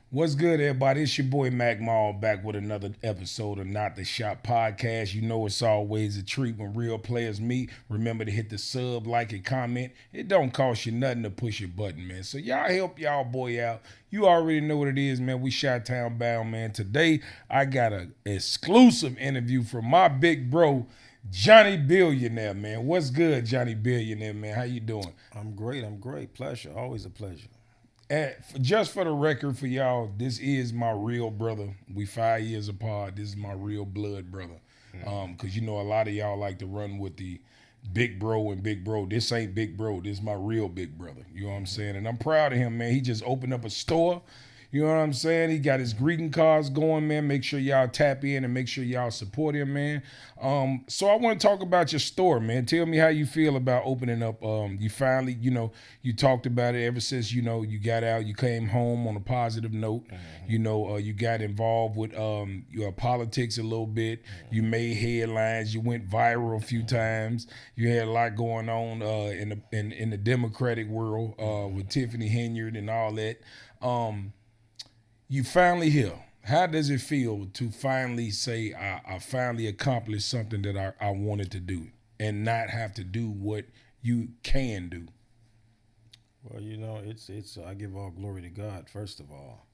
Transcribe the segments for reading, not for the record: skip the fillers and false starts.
What's good, everybody? It's your boy Mac Mall back with another episode of Not the Shop podcast. You know it's always a treat when real players meet. Remember to hit the sub, like, and comment. It don't cost you nothing to push your button, man. So y'all help y'all boy out. You already know what it is, man. We Shot Town bound, man. Today I got an exclusive interview from my big bro, Johnny Billionaire, man. What's good, Johnny Billionaire, man? How you doing? I'm great. I'm great. Pleasure. Always a pleasure. Just for the record for y'all, this is my real brother. We 5 years apart. This is my real blood brother. Cause you know a lot of y'all like to run with the big bro and big bro. This ain't big bro. This is my real big brother. You know what I'm saying? And I'm proud of him, man. He just opened up a store. You know what I'm saying? He got his greeting cards going, man. Make sure y'all tap in and make sure y'all support him, man. So I want to talk about your store, man. Tell me how you feel about opening up. You finally, you talked about it ever since, you got out, you came home on a positive note. You got involved with your politics a little bit. You made headlines. You went viral a few times. You had a lot going on in the Democratic world with Tiffany Henyard and all that. You finally here. How does it feel to finally say I finally accomplished something that I wanted to do and not have to do what you can do? Well, it's. I give all glory to God first of all,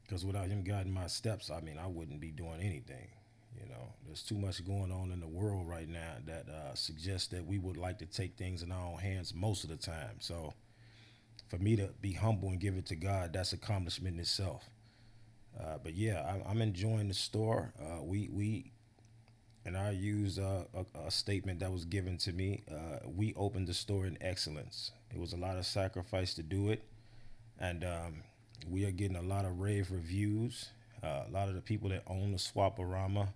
because without Him guiding my steps, I mean, I wouldn't be doing anything. There's too much going on in the world right now that suggests that we would like to take things in our own hands most of the time. So, for me to be humble and give it to God, that's accomplishment in itself. But yeah, I'm enjoying the store. We and I use a statement that was given to me. We opened the store in excellence. It was a lot of sacrifice to do it, and we are getting a lot of rave reviews. A lot of the people that own the Swaparama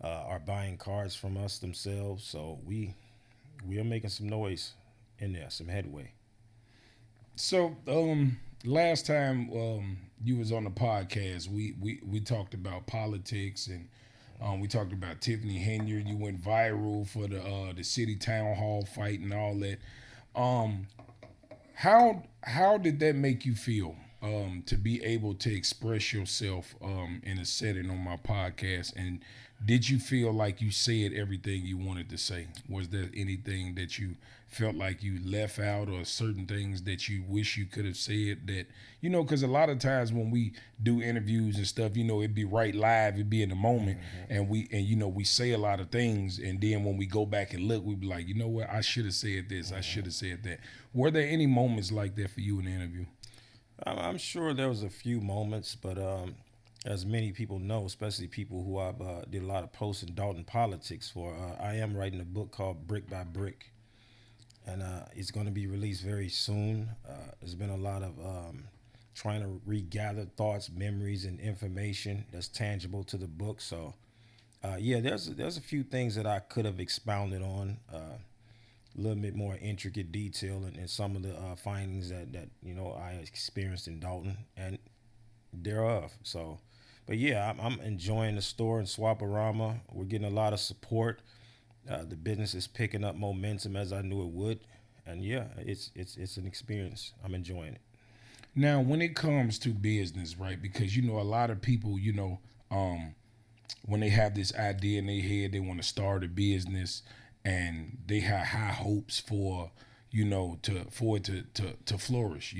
are buying cars from us themselves. So we are making some noise in there, some headway. So last time you was on the podcast, we talked about politics and we talked about Tiffany Henyard. You went viral for the city town hall fight and all that. Um, how did that make you feel to be able to express yourself in a setting on my podcast? And did you feel like you said everything you wanted to say? Was there anything that you felt like you left out, or certain things that you wish you could have said that because a lot of times when we do interviews and stuff, it'd be right live, it'd be in the moment, and we say a lot of things, and then when we go back and look, we'd be like, you know what, I should have said this, I should have said that. Were there any moments like that for you in the interview? I'm sure there was a few moments, but as many people know, especially people who I've did a lot of posts in Dalton politics for, I am writing a book called Brick by Brick, and it's going to be released very soon. There's been a lot of trying to regather thoughts, memories, and information that's tangible to the book. So, yeah, there's a few things that I could have expounded on. A little bit more intricate detail and some of the findings that I experienced in Dalton and thereof. So, but yeah, I'm enjoying the store in Swaparama. We're getting a lot of support. The business is picking up momentum as I knew it would, and yeah, it's an experience. I'm enjoying it. Now, when it comes to business, right? Because a lot of people, when they have this idea in their head, they want to start a business, and they have high hopes for, to flourish,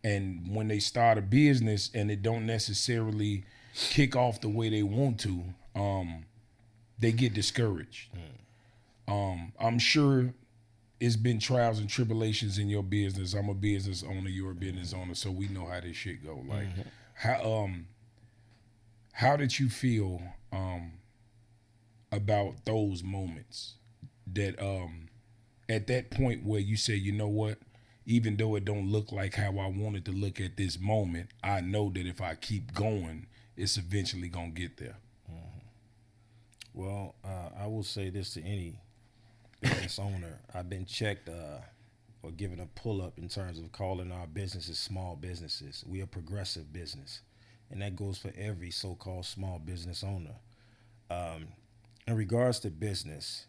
and when they start a business and it don't necessarily kick off the way they want to, they get discouraged. I'm sure it's been trials and tribulations in your business. I'm a business owner, you're a business owner, so we know how this shit go. Like, how did you feel about those moments that at that point where you say, you know what, even though it don't look like how I wanted to look at this moment, I know that if I keep going, it's eventually gonna get there. Well, I will say this to any business owner: I've been checked or given a pull up in terms of calling our businesses small businesses. We are progressive business, and that goes for every so-called small business owner. Um, in regards to business,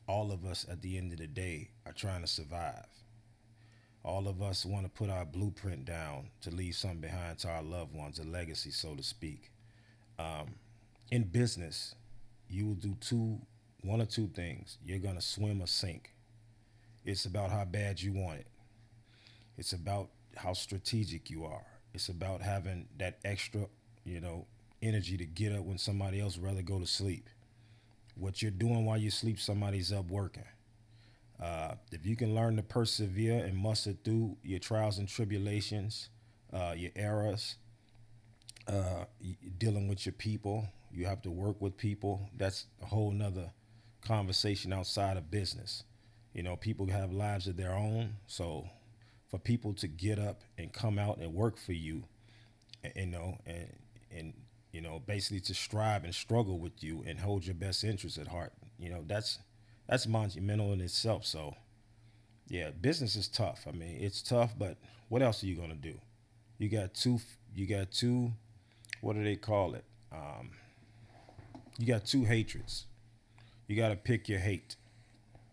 all of us at the end of the day are trying to survive. All of us want to put our blueprint down to leave something behind to our loved ones, a legacy, so to speak. Um, in business, you will do one or two things. You're gonna swim or sink. It's about how bad you want it. It's about how strategic you are. It's about having that extra, you know, energy to get up when somebody else rather go to sleep. What you're doing while you sleep, somebody's up working. If you can learn to persevere and muster through your trials and tribulations, your errors, dealing with your people, you have to work with people. That's a whole nother conversation outside of business. You know, people have lives of their own. So for people to get up and come out and work for you, you know, and you know, basically to strive and struggle with you and hold your best interests at heart, you know, that's monumental in itself. So yeah, business is tough. I mean, it's tough, but what else are you gonna do? You got two. You got two. What do they call it? You got two hatreds. You got to pick your hate.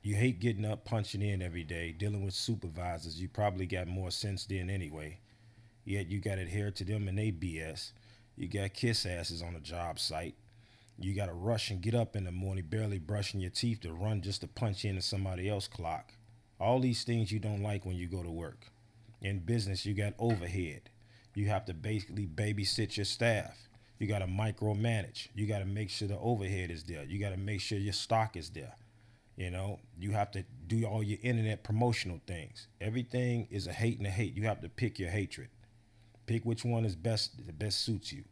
You hate getting up, punching in every day, dealing with supervisors. You probably got more sense than anyway. Yet you got to adhere to them and they BS. You got kiss asses on a job site. You got to rush and get up in the morning, barely brushing your teeth to run just to punch into somebody else's clock. All these things you don't like when you go to work. In business, you got overhead. You have to basically babysit your staff. You got to micromanage. You got to make sure the overhead is there. You got to make sure your stock is there. You know, you have to do all your internet promotional things. Everything is a hate and a hate. You have to pick your hatred. Pick which one is best, the best suits you.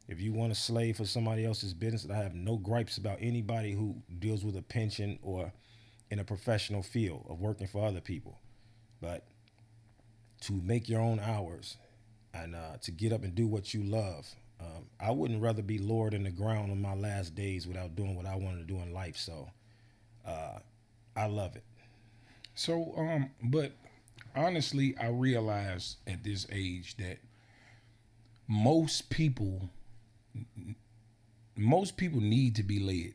If you want to slave for somebody else's business, I have no gripes about anybody who deals with a pension or in a professional field of working for other people. But to make your own hours and to get up and do what you love, I wouldn't rather be lowered in the ground on my last days without doing what I wanted to do in life. So I love it. So, but honestly, I realize at this age that most people, most people need to be led.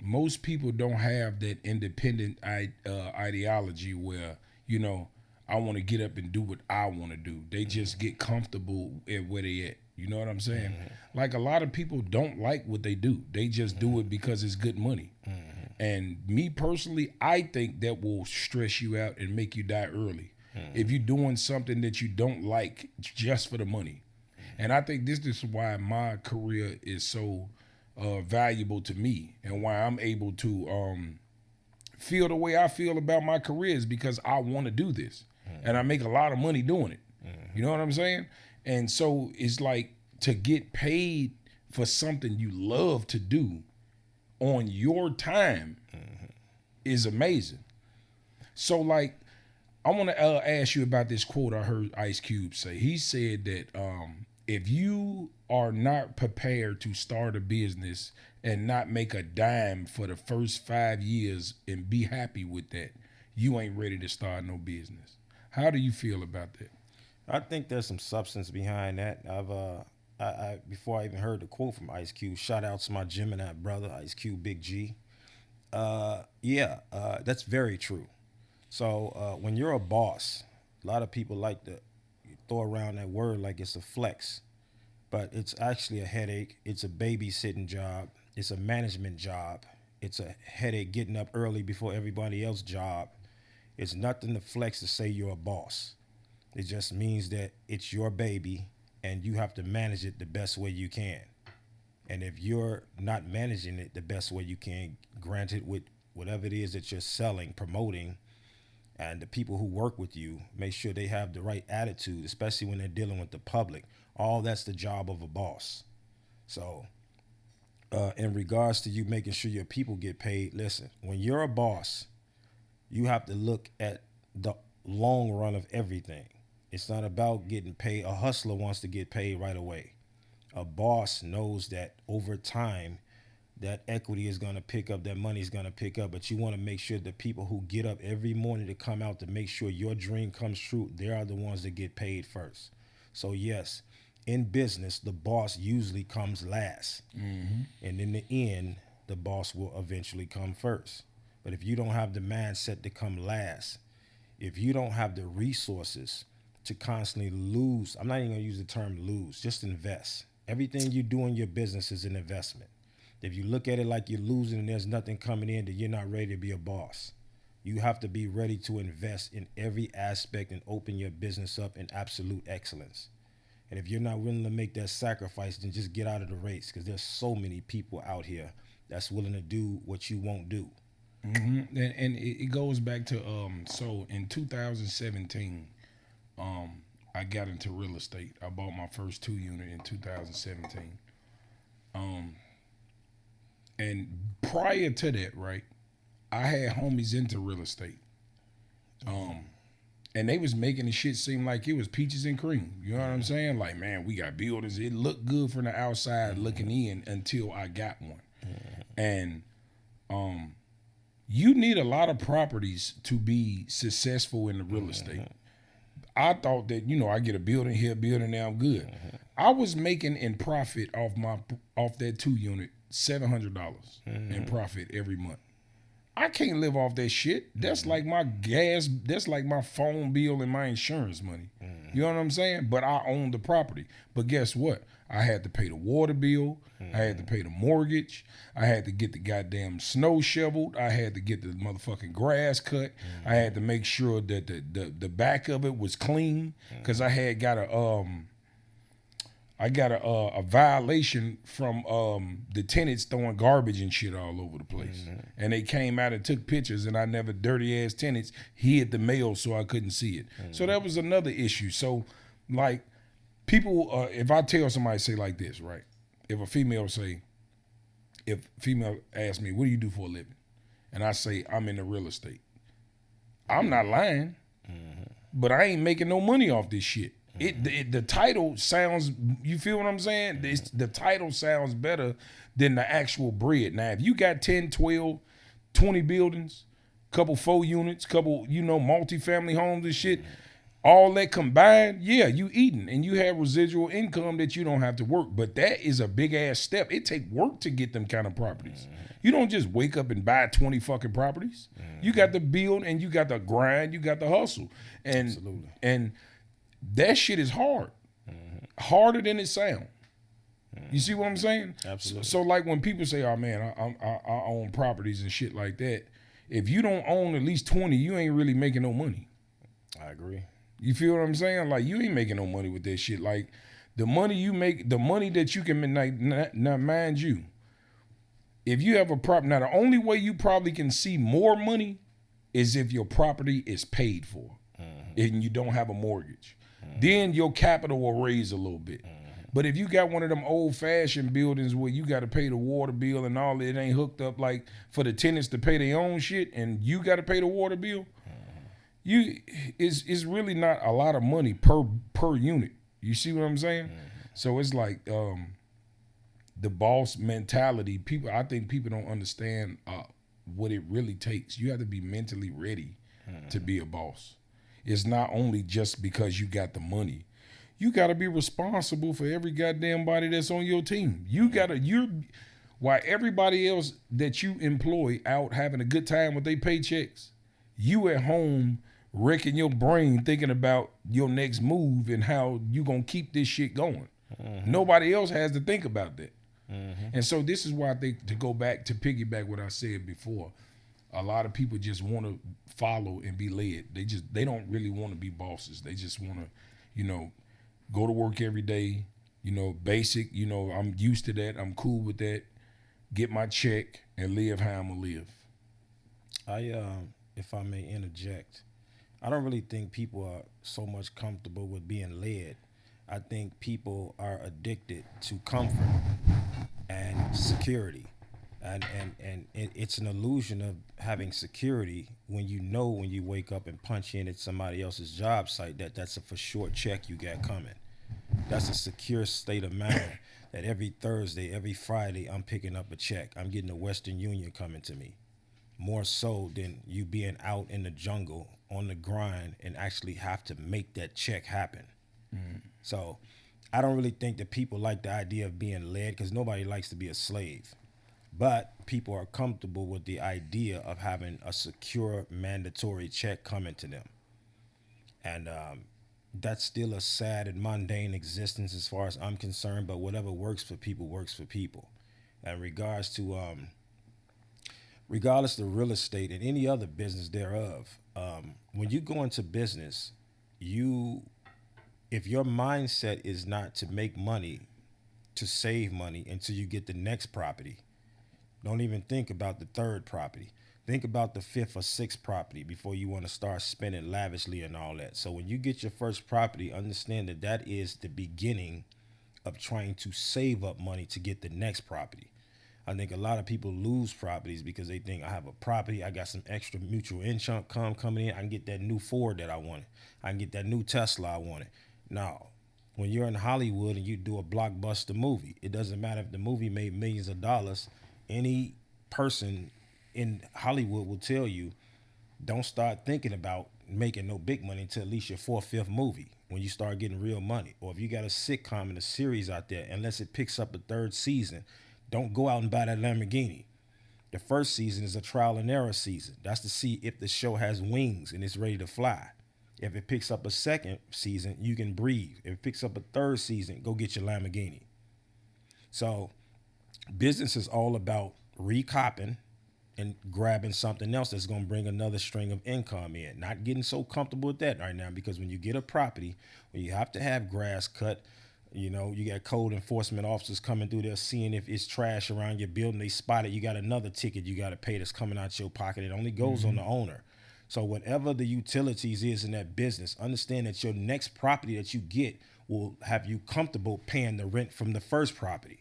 Most people don't have that independent ideology where, you know, I want to get up and do what I want to do. They just get comfortable at where they at. You know what I'm saying? Like a lot of people don't like what they do. They just do it because it's good money. And me personally, I think that will stress you out and make you die early. If you're doing something that you don't like just for the money. And I think this is why my career is so valuable to me and why I'm able to feel the way I feel about my career is because I want to do this. And I make a lot of money doing it. You know what I'm saying? And so it's like to get paid for something you love to do on your time is amazing. So like, I want to ask you about this quote I heard Ice Cube say. He said that if you are not prepared to start a business and not make a dime for the first 5 years and be happy with that, you ain't ready to start no business. How do you feel about that? I think there's some substance behind that. I before I even heard the quote from Ice Cube, shout out to my Gemini brother, Ice Cube, Big G. That's very true. So when you're a boss, a lot of people like to throw around that word like it's a flex, but it's actually a headache. It's a babysitting job. It's a management job. It's a headache getting up early before everybody else's job. It's nothing to flex to say you're a boss. It just means that it's your baby and you have to manage it the best way you can. And if you're not managing it the best way you can, granted with whatever it is that you're selling, promoting, and the people who work with you, make sure they have the right attitude, especially when they're dealing with the public. All that's the job of a boss. So in regards to you making sure your people get paid, listen, when you're a boss, you have to look at the long run of everything. It's not about getting paid. A hustler wants to get paid right away. A boss knows that over time, that equity is going to pick up, that money is going to pick up, but you want to make sure the people who get up every morning to come out to make sure your dream comes true, they are the ones that get paid first. So yes, in business, the boss usually comes last. And in the end, the boss will eventually come first. But if you don't have the mindset to come last, If you don't have the resources to constantly lose, I'm not even gonna use the term lose, just invest. Everything you do in your business is an investment. If you look at it like you're losing and there's nothing coming in, then you're not ready to be a boss. You have to be ready to invest in every aspect and open your business up in absolute excellence. And if you're not willing to make that sacrifice, then just get out of the race, because there's so many people out here that's willing to do what you won't do. And it goes back to so in 2017, I got into real estate. I bought my first 2 unit in 2017. And prior to that, right, I had homies into real estate. And they was making the shit seem like it was peaches and cream. You know what I'm saying? Like, man, we got buildings. It looked good from the outside looking in until I got one. And you need a lot of properties to be successful in the real estate. I thought that, I get a building here, building there, I'm good. I was making in profit off that 2 unit $700 in profit every month. I can't live off that shit. That's like my gas. That's like my phone bill and my insurance money. You know what I'm saying? But I own the property. But guess what? I had to pay the water bill. I had to pay the mortgage. I had to get the goddamn snow shoveled. I had to get the motherfucking grass cut. I had to make sure that the back of it was clean, because I had got a violation from the tenants throwing garbage and shit all over the place. And they came out and took pictures, and I never, dirty ass tenants, hid the mail so I couldn't see it. So that was another issue. So like people, if I tell somebody, say like this, right? If a female asks me, what do you do for a living? And I say, I'm in the real estate. I'm not lying, but I ain't making no money off this shit. The title sounds, you feel what I'm saying? The title sounds better than the actual bread. Now, if you got 10, 12, 20 buildings, couple 4 units, couple, multifamily homes and shit, all that combined, yeah, you eating and you have residual income that you don't have to work. But that is a big ass step. It take work to get them kind of properties. You don't just wake up and buy 20 fucking properties. You got to build, and you got to grind, you got to hustle. Absolutely. And that shit is hard. Harder than it sounds. You see what I'm saying? Absolutely. So like when people say, oh man, I own properties and shit like that, if you don't own at least 20, you ain't really making no money. I agree. You feel what I'm saying? Like, you ain't making no money with that shit. Like, the money you make, the money that you can make, now mind you, if you have a property, now the only way you probably can see more money is if your property is paid for and you don't have a mortgage. Then your capital will raise a little bit. But if you got one of them old-fashioned buildings where you got to pay the water bill and all, it ain't hooked up like for the tenants to pay their own shit, and you got to pay the water bill, it's really not a lot of money per unit. You see what I'm saying? So it's like the boss mentality. I think people don't understand what it really takes. You have to be mentally ready to be a boss. It's not only just because you got the money. You got to be responsible for every goddamn body that's on your team. While everybody else that you employ out having a good time with their paychecks, you at home wrecking your brain thinking about your next move and how you gonna keep this shit going. Nobody else has to think about that. And so this is why I think, to go back to piggyback what I said before, a lot of people just want to follow and be led. They don't really want to be bosses. They just want to, go to work every day, basic, I'm used to that. I'm cool with that. Get my check and live how I'm gonna live. If I may interject, I don't really think people are so much comfortable with being led. I think people are addicted to comfort and security. And it's an illusion of having security when you wake up and punch in at somebody else's job site that's a for sure check you got coming. That's a secure state of mind that every Thursday, every Friday, I'm picking up a check. I'm getting a Western Union coming to me. More so than you being out in the jungle on the grind and actually have to make that check happen. So I don't really think that people like the idea of being led, because nobody likes to be a slave. But people are comfortable with the idea of having a secure, mandatory check coming to them. And that's still a sad and mundane existence as far as I'm concerned. But whatever works for people works for people. In regards to regardless of real estate and any other business thereof, when you go into business, you if your mindset is not to make money, to save money until you get the next property, don't even think about the third property. Think about the fifth or sixth property before you want to start spending lavishly and all that. So when you get your first property, understand that that is the beginning of trying to save up money to get the next property. I think a lot of people lose properties because they think I have a property, I got some extra mutual income coming in, I can get that new Ford that I wanted, I can get that new Tesla I wanted. Now, when you're in Hollywood and you do a blockbuster movie, it doesn't matter if the movie made millions of dollars. Any person in Hollywood will tell you, don't start thinking about making no big money until at least your fourth, fifth movie when you start getting real money. Or if you got a sitcom and a series out there, unless it picks up a third season, don't go out and buy that Lamborghini. The first season is a trial and error season. That's to see if the show has wings and it's ready to fly. If it picks up a second season, you can breathe. If it picks up a third season, go get your Lamborghini. So business is all about recopping and grabbing something else that's going to bring another string of income in. Not getting so comfortable with that right now, because when you get a property, when you have to have grass cut, you know, you got code enforcement officers coming through there seeing if it's trash around your building. They spot it. You got another ticket you got to pay that's coming out your pocket. It only goes on the owner. So whatever the utilities is in that business, understand that your next property that you get will have you comfortable paying the rent from the first property.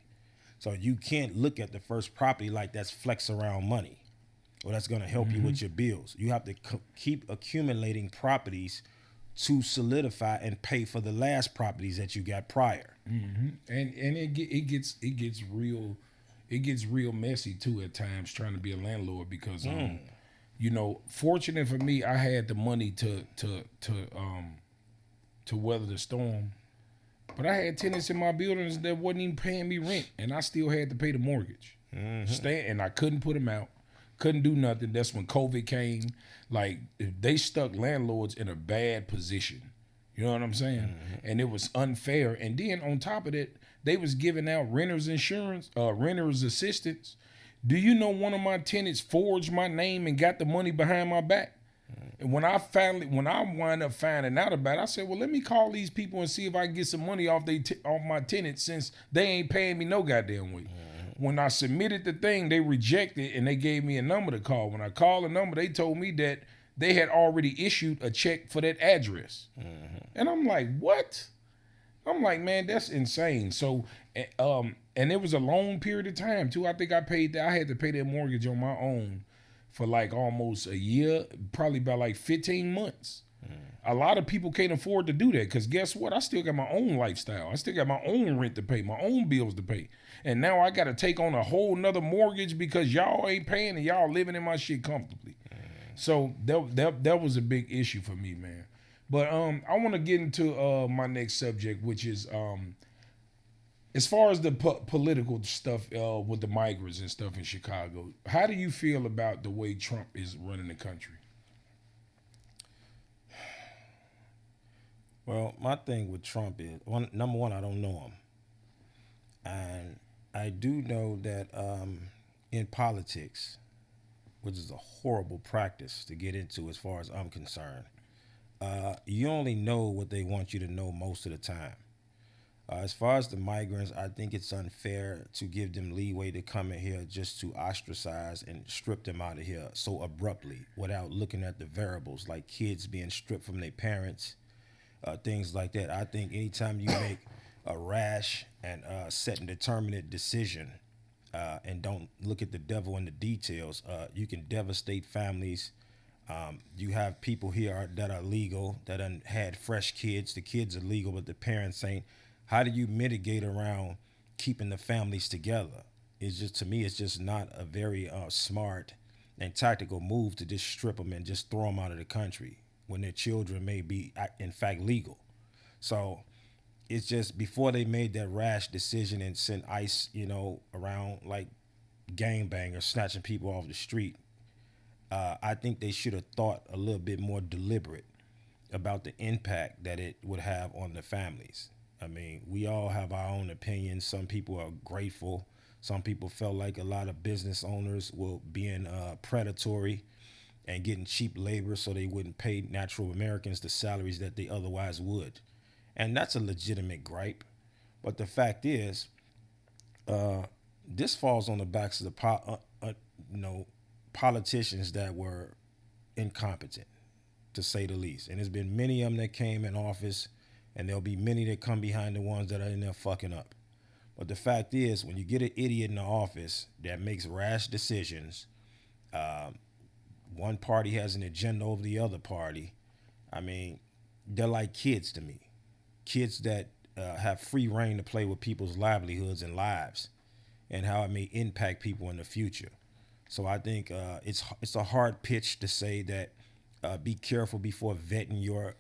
So you can't look at the first property like that's flex around money or that's going to help you with your bills. You have to keep accumulating properties to solidify and pay for the last properties that you got prior. And it gets real messy too at times trying to be a landlord because you know, fortunate for me, I had the money to weather the storm. But I had tenants in my buildings that wasn't even paying me rent, and I still had to pay the mortgage. And I couldn't put them out, couldn't do nothing. That's when COVID came. Like, they stuck landlords in a bad position. You know what I'm saying? And it was unfair. And then on top of that, they was giving out renters insurance, renters assistance. Do you know one of my tenants forged my name and got the money behind my back? And when I wind up finding out about it, I said, well, let me call these people and see if I can get some money off my tenants, since they ain't paying me no goddamn way. When I submitted the thing, they rejected and they gave me a number to call. When I called the number, they told me that they had already issued a check for that address. And I'm like, what? I'm like, man, that's insane. So, and it was a long period of time too. I think I had to pay that mortgage on my own for like almost a year, probably about like 15 months. A lot of people can't afford to do that because guess what? I still got my own lifestyle. I still got my own rent to pay, my own bills to pay. And now I got to take on a whole nother mortgage because y'all ain't paying and y'all living in my shit comfortably. So that was a big issue for me, man. But I want to get into my next subject, which is as far as the political stuff with the migrants and stuff in Chicago. How do you feel about the way Trump is running the country? Well, my thing with Trump is, number one, I don't know him. And I do know that in politics, which is a horrible practice to get into as far as I'm concerned, you only know what they want you to know most of the time. As far as the migrants, I think it's unfair to give them leeway to come in here just to ostracize and strip them out of here so abruptly without looking at the variables, like kids being stripped from their parents, things like that. I think anytime you make a rash and set and determinate decision and don't look at the devil in the details, you can devastate families. You have people here that are legal, that had fresh kids. The kids are legal, but the parents ain't. How do you mitigate around keeping the families together? It's just, to me, it's just not a very smart and tactical move to just strip them and just throw them out of the country when their children may be, in fact, legal. So it's just before they made that rash decision and sent ICE, around like gangbangers snatching people off the street, I think they should have thought a little bit more deliberate about the impact that it would have on the families. I mean, we all have our own opinions. Some people are grateful. Some people felt like a lot of business owners were being predatory and getting cheap labor so they wouldn't pay natural Americans the salaries that they otherwise would. And that's a legitimate gripe. But the fact is, this falls on the backs of the politicians that were incompetent, to say the least. And there's been many of them that came in office, and there'll be many that come behind the ones that are in there fucking up. But the fact is, when you get an idiot in the office that makes rash decisions, one party has an agenda over the other party. I mean, they're like kids to me. Kids that have free reign to play with people's livelihoods and lives, and how it may impact people in the future. So I think it's a hard pitch to say that be careful before vetting your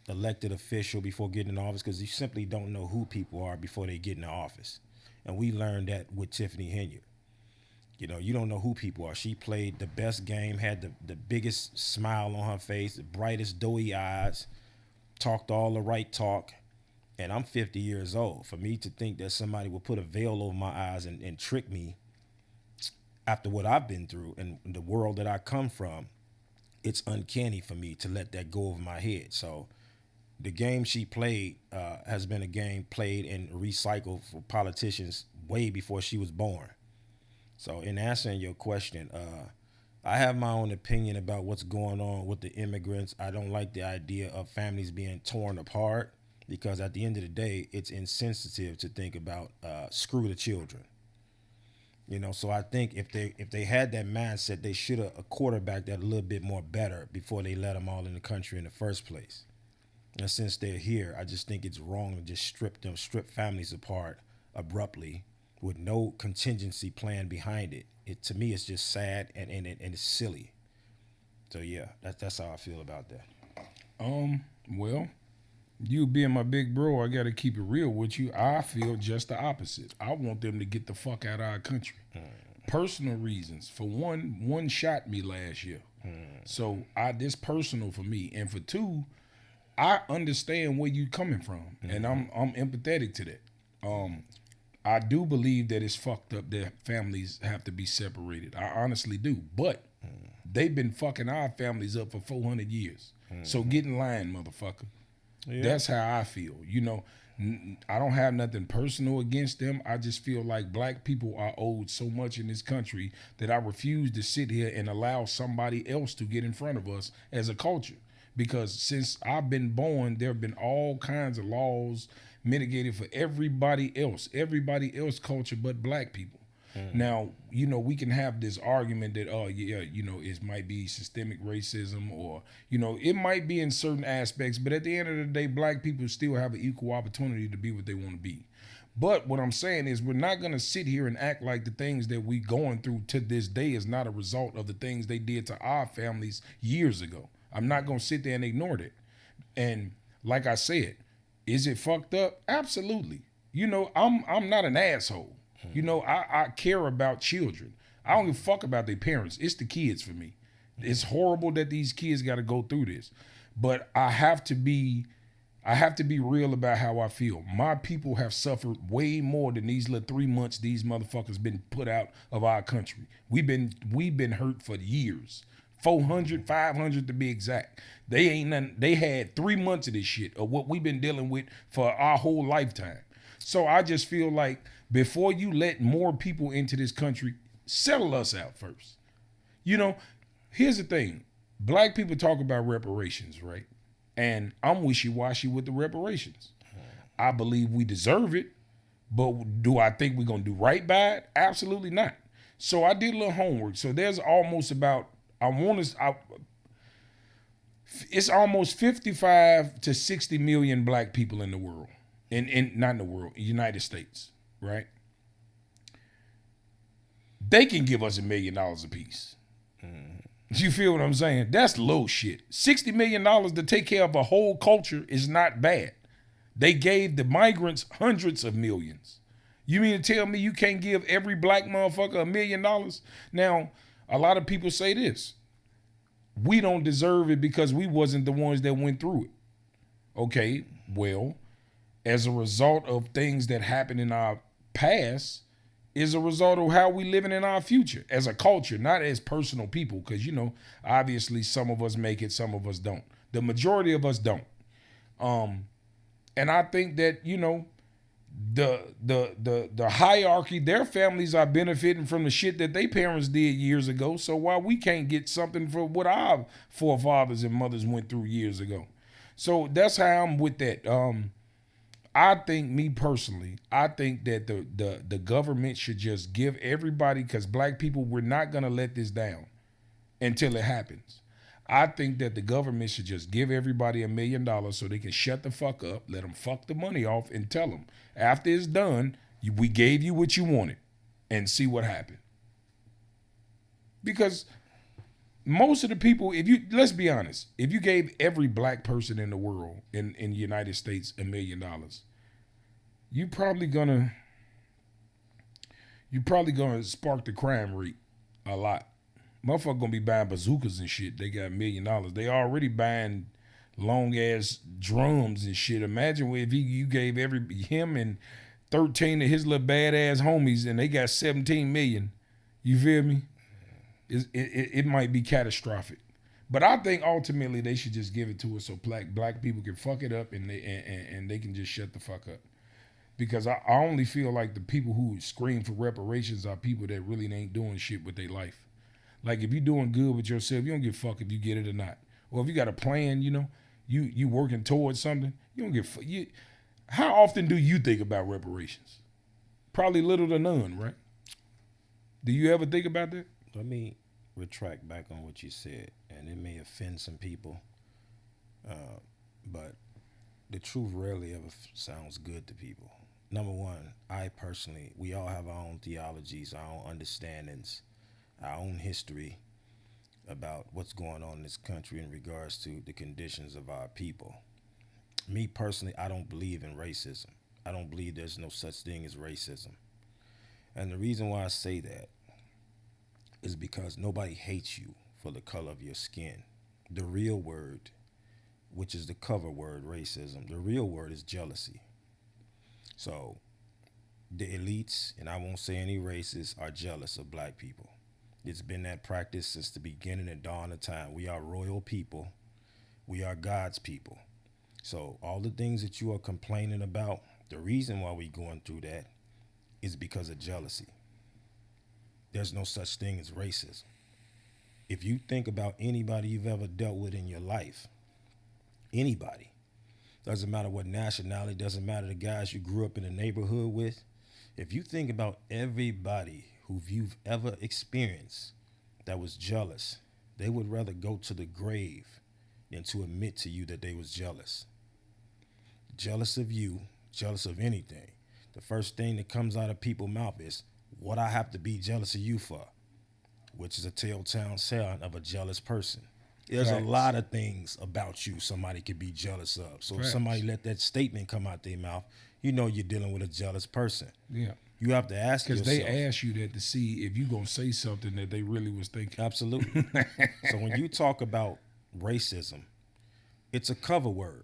elected official before getting in office, because you simply don't know who people are before they get in the office. And we learned that with Tiffany Henyard. You know, you don't know who people are. She played the best game, had the biggest smile on her face, the brightest doughy eyes, talked all the right talk. And I'm 50 years old. For me to think that somebody will put a veil over my eyes and trick me after what I've been through and the world that I come from, it's uncanny for me to let that go over my head. So the game she played has been a game played and recycled for politicians way before she was born. So in answering your question, I have my own opinion about what's going on with the immigrants. I don't like the idea of families being torn apart, because at the end of the day, it's insensitive to think about screw the children. You know, so I think if they had that mindset, they should have quarterbacked that a little bit more better before they let them all in the country in the first place. And since they're here, I just think it's wrong to just strip families apart abruptly with no contingency plan behind it. To me, it's just sad and it's silly. So yeah, that's how I feel about that. Well, you being my big bro, I got to keep it real with you. I feel just the opposite. I want them to get the fuck out of our country. Personal reasons. For one shot me last year. So this personal for me. And for two, I understand where you coming from. And I'm empathetic to that. I do believe that it's fucked up that families have to be separated. I honestly do. But they've been fucking our families up for 400 years. So get in line, motherfucker. Yeah. That's how I feel. You know, I don't have nothing personal against them. I just feel like black people are owed so much in this country that I refuse to sit here and allow somebody else to get in front of us as a culture. Because since I've been born, there have been all kinds of laws mitigated for everybody else culture but black people. Now, you know, we can have this argument that, it might be systemic racism, or, you know, it might be in certain aspects, but at the end of the day, black people still have an equal opportunity to be what they want to be. But what I'm saying is, we're not going to sit here and act like the things that we going through to this day is not a result of the things they did to our families years ago. I'm not going to sit there and ignore that. And like I said, is it fucked up? Absolutely. You know, I'm not an asshole. You know, I care about children. I don't give a fuck about their parents. It's the kids for me. It's horrible that these kids got to go through this. But I have to be real about how I feel. My people have suffered way more than these little 3 months these motherfuckers been put out of our country. We've been hurt for years. 400, 500 to be exact. They had 3 months of this shit, of what we've been dealing with for our whole lifetime. So I just feel like before you let more people into this country, settle us out first. You know, here's the thing. Black people talk about reparations, right? And I'm wishy-washy with the reparations. I believe we deserve it, but do I think we're going to do right by it? Absolutely not. So I did a little homework. So there's almost about, it's almost 55 to 60 million black people in the world. Not in the world, United States, right? They can give us $1 million a piece. You feel what I'm saying? That's low shit. $60 million to take care of a whole culture is not bad. They gave the migrants hundreds of millions. You mean to tell me you can't give every black motherfucker $1 million? Now, a lot of people say this. we don't deserve it because we wasn't the ones that went through it. Okay, well, as a result of things that happened in our past, is a result of how we living in our future as a culture, not as personal people. Because obviously, some of us make it, some of us don't. The majority of us don't. And I think that the hierarchy, their families are benefiting from the shit that their parents did years ago. So why we can't get something for what our forefathers and mothers went through years ago? So that's how I'm with that. I think, me personally, I think that the government should just give everybody, because black people, we're not gonna let this down until it happens. I think that the government should just give everybody $1 million so they can shut the fuck up, let them fuck the money off, and tell them after it's done, we gave you what you wanted, and see what happened. Because most of the people, let's be honest, if you gave every black person in the world in the United States $1 million, you probably gonna spark the crime rate a lot. Motherfucker gonna be buying bazookas and shit. They got $1 million. They already buying long ass drums and shit. Imagine if you gave him and 13 of his little badass homies, and they got 17 million. You feel me? It might be catastrophic. But I think ultimately they should just give it to us so black people can fuck it up, and they can just shut the fuck up. Because I only feel like the people who scream for reparations are people that really ain't doing shit with their life. Like, if you're doing good with yourself, you don't give a fuck if you get it or not. Or if you got a plan, you working towards something, you don't give a fuck. How often do you think about reparations? Probably little to none, right? Do you ever think about that? Let me retract back on what you said, and it may offend some people, but the truth rarely ever sounds good to people. Number one, I personally, we all have our own theologies, our own understandings, our own history about what's going on in this country in regards to the conditions of our people. Me personally, I don't believe in racism. I don't believe there's no such thing as racism. And the reason why I say that is because nobody hates you for the color of your skin. The real word, which is the cover word, racism, the real word is jealousy. So the elites, and I won't say any races, are jealous of black people. It's been that practice since the beginning and dawn of time. We are royal people. We are God's people. So all the things that you are complaining about, the reason why we're going through that is because of jealousy. There's no such thing as racism. If you think about anybody you've ever dealt with in your life, anybody, doesn't matter what nationality, doesn't matter the guys you grew up in the neighborhood with, if you think about everybody who you've ever experienced that was jealous, they would rather go to the grave than to admit to you that they was jealous. Jealous of you, jealous of anything. The first thing that comes out of people's mouth is, what I have to be jealous of you for, which is a telltale sign of a jealous person. There's a lot of things about you somebody could be jealous of. So if somebody let that statement come out their mouth, you know you're dealing with a jealous person. Yeah. You have to ask yourself. Because they ask you that to see if you're going to say something that they really was thinking. Absolutely. So when you talk about racism, it's a cover word.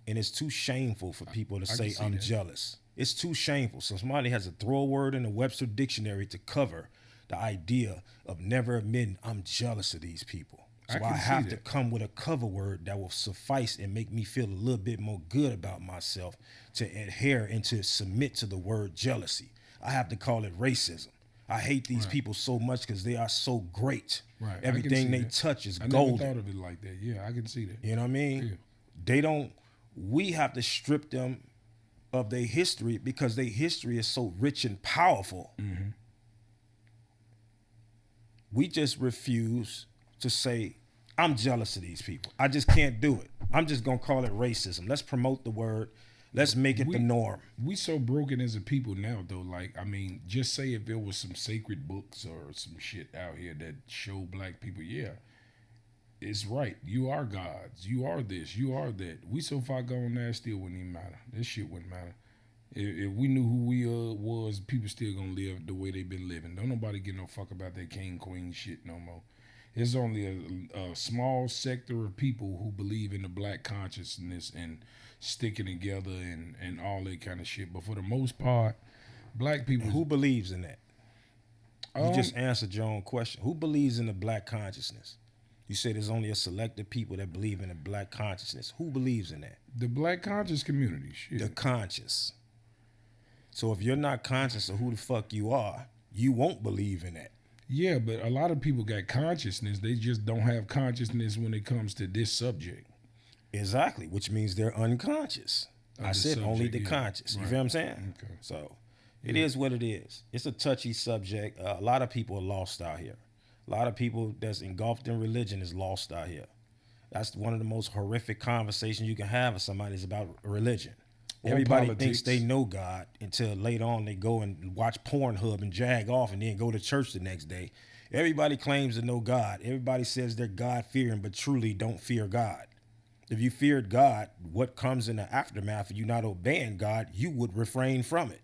And it's too shameful for people to say, I'm jealous. It's too shameful. So somebody has to throw a word in the Webster dictionary to cover the idea of never admitting I'm jealous of these people. So I have to come with a cover word that will suffice and make me feel a little bit more good about myself to adhere and to submit to the word jealousy. I have to call it racism. I hate these people so much because they are so great. Right. Everything they touch is golden. I never thought of it like that. Yeah, I can see that. You know what I mean? Yeah. They don't, we have to strip them of their history because their history is so rich and powerful. Mm-hmm. We just refuse to say, I'm jealous of these people. I just can't do it. I'm just going to call it racism. Let's promote the word. Let's make it the norm. We so broken as a people now, though. Like, I mean, just say if there was some sacred books or some shit out here that show black people, yeah, it's right. You are gods. You are this. You are that. We so far gone now, it still wouldn't even matter. This shit wouldn't matter. If we knew who we was, people still gonna live the way they been living. Don't nobody give no fuck about that king, queen shit no more. It's only a small sector of people who believe in the black consciousness and sticking together and all that kind of shit. But for the most part, black people. Who believes in that? You just Um, answered your own question. Who believes in the black consciousness? You said there's only a selected people that believe in the black consciousness. Who believes in that? the black conscious community. Shit. The conscious. So if you're not conscious of who the fuck you are, you won't believe in that. Yeah, but a lot of people got consciousness. They just don't have consciousness when it comes to this subject. Exactly, which means they're unconscious. I said subject, only the yeah. conscious. You Right. feel what I'm saying? Okay. So it is what it is. It's a touchy subject. A lot of people are lost out here. A lot of people that's engulfed in religion is lost out here. That's one of the most horrific conversations you can have with somebody is about religion. Or Everybody politics. thinks they know God until later on they go and watch Pornhub and jag off and then go to church the next day. Everybody claims to know God. Everybody says they're God-fearing, but truly don't fear God. If you feared God, what comes in the aftermath of you not obeying God, you would refrain from it.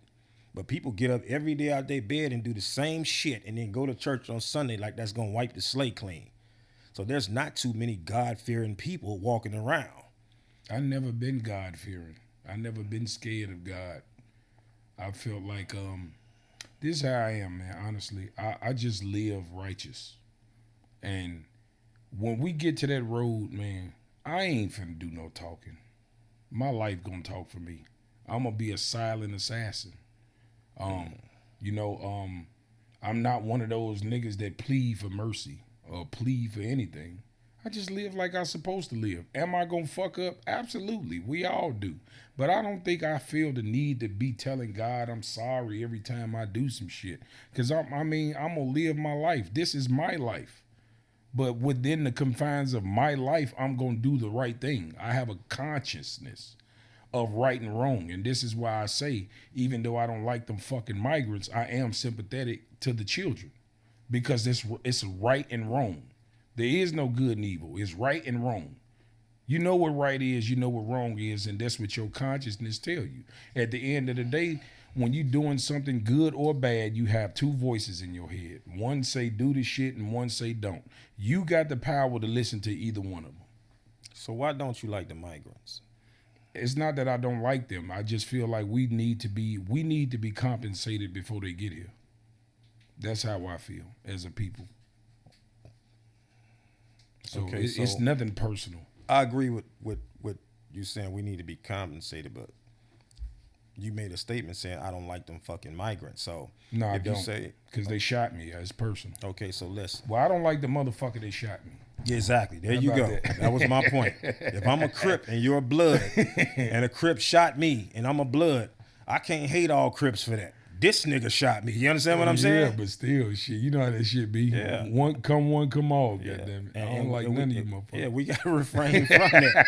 But people get up every day out their bed and do the same shit and then go to church on Sunday like that's going to wipe the slate clean. So there's not too many God-fearing people walking around. I never been God fearing. I never been scared of God. I felt like this is how I am, man. Honestly, I just live righteous, and when we get to that road, man, I ain't finna do no talking. My life gonna talk for me. I'm gonna be a silent assassin. You know, I'm not one of those niggas that plead for mercy or plead for anything. I just live like I'm supposed to live. Am I gonna fuck up? Absolutely. We all do. But I don't think I feel the need to be telling God I'm sorry every time I do some shit. Cause I'm gonna live my life. This is my life. But within the confines of my life, I'm gonna do the right thing. I have a consciousness of right and wrong. And this is why I say, even though I don't like them fucking migrants, I am sympathetic to the children. Because it's right and wrong. There is no good and evil. It's right and wrong. You know what right is, you know what wrong is, and that's what your consciousness tell you. At the end of the day, when you're doing something good or bad, you have two voices in your head. One say do the shit and one say don't. You got the power to listen to either one of them. So why don't you like the migrants? It's not that I don't like them. I just feel like we need to be compensated before they get here. That's how I feel as a people. So, Okay, it's nothing personal. I agree with you saying we need to be compensated, but you made a statement saying I don't like them fucking migrants. So No, I if you don't. say Because they shot me. It's personal. okay, so listen. Well, I don't like the motherfucker that shot me. Yeah, exactly. There you about go. that? That was my point. If I'm a Crip and you're a Blood, and a Crip shot me and I'm a Blood, I can't hate all Crips for that. This nigga shot me. You understand what I'm saying? Yeah, but still, shit. You know how that shit be. Yeah. One, come all. Goddamn it. I don't like none of you motherfuckers. Yeah, we got to refrain from that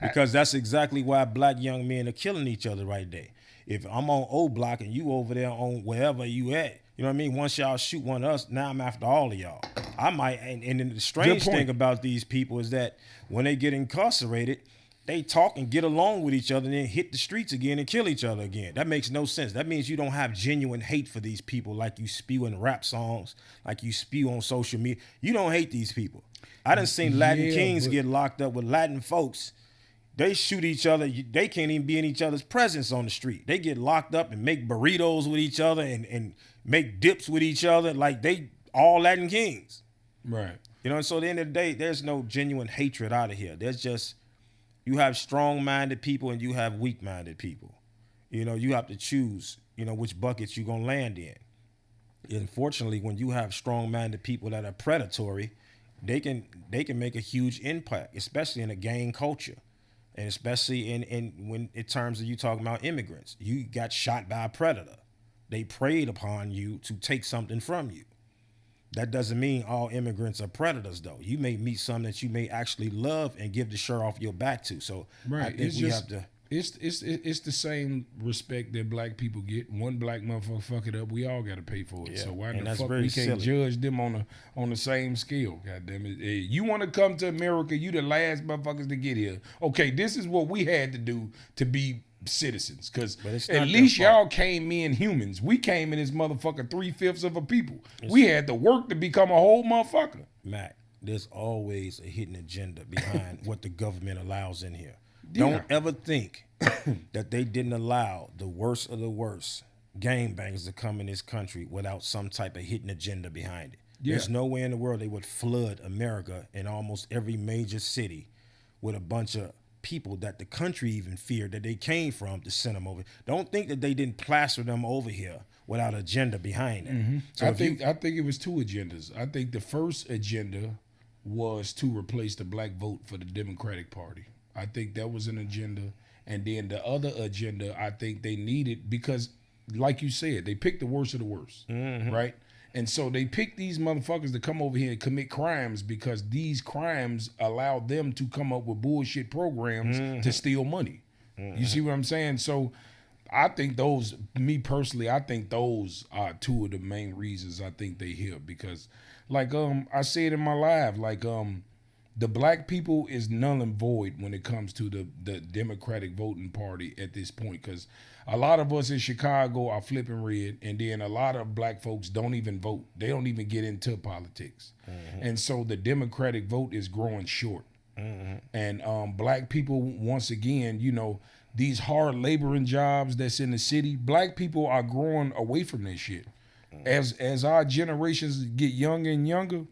because that's exactly why black young men are killing each other right there. If I'm on O Block and you over there on wherever you at, you know what I mean? Once y'all shoot one of us, now I'm after all of y'all. I might, and the strange thing about these people is that when they get incarcerated, they talk and get along with each other and then hit the streets again and kill each other again. That makes no sense. That means you don't have genuine hate for these people like you spew in rap songs, like you spew on social media. You don't hate these people. I done seen Latin kings get locked up with Latin folks. They shoot each other. They can't even be in each other's presence on the street. They get locked up and make burritos with each other and make dips with each other like they all Latin kings. Right. You know, and so at the end of the day, there's no genuine hatred out of here. There's just, you have strong-minded people and you have weak-minded people. You know, you have to choose, you know, which buckets you're going to land in. Unfortunately, when you have strong-minded people that are predatory, they can make a huge impact, especially in a gang culture. And especially in terms of you talking about immigrants. You got shot by a predator. They preyed upon you to take something from you. That doesn't mean all immigrants are predators, though. You may meet some that you may actually love and give the shirt off your back to. So right. I think have to. It's the same respect that black people get. One black motherfucker fuck it up, we all got to pay for it. Yeah. So why And the fuck very we can't silly. judge them on the same scale? God damn it! Hey, you want to come to America? You the last motherfuckers to get here. Okay, this is what we had to do to be citizens. Because at least y'all came in humans. We came in as motherfucker 3/5 of a people. We had to work to become a whole motherfucker. Mac, there's always a hidden agenda behind what the government allows in here. Yeah. Don't ever think that they didn't allow the worst of the worst gangbangers to come in this country without some type of hidden agenda behind it. Yeah. There's no way in the world they would flood America in almost every major city with a bunch of people that the country even feared that they came from to send them over. Don't think that they didn't plaster them over here without agenda behind it. So I think it was two agendas. I think the first agenda was to replace the black vote for the Democratic Party. I think that was an agenda. And then the other agenda, I think they needed, because like you said, they picked the worst of the worst, right? And so they picked these motherfuckers to come over here and commit crimes because these crimes allow them to come up with bullshit programs to steal money. You see what I'm saying? So I think those, me personally, I think those are two of the main reasons I think they here, because like I said in my live, like the black people is null and void when it comes to the Democratic voting party at this point, because a lot of us in Chicago are flipping red, and then a lot of black folks don't even vote. They don't even get into politics. And so the Democratic vote is growing short. And black people, once again, you know, these hard laboring jobs that's in the city, black people are growing away from that shit. As our generations get younger and younger,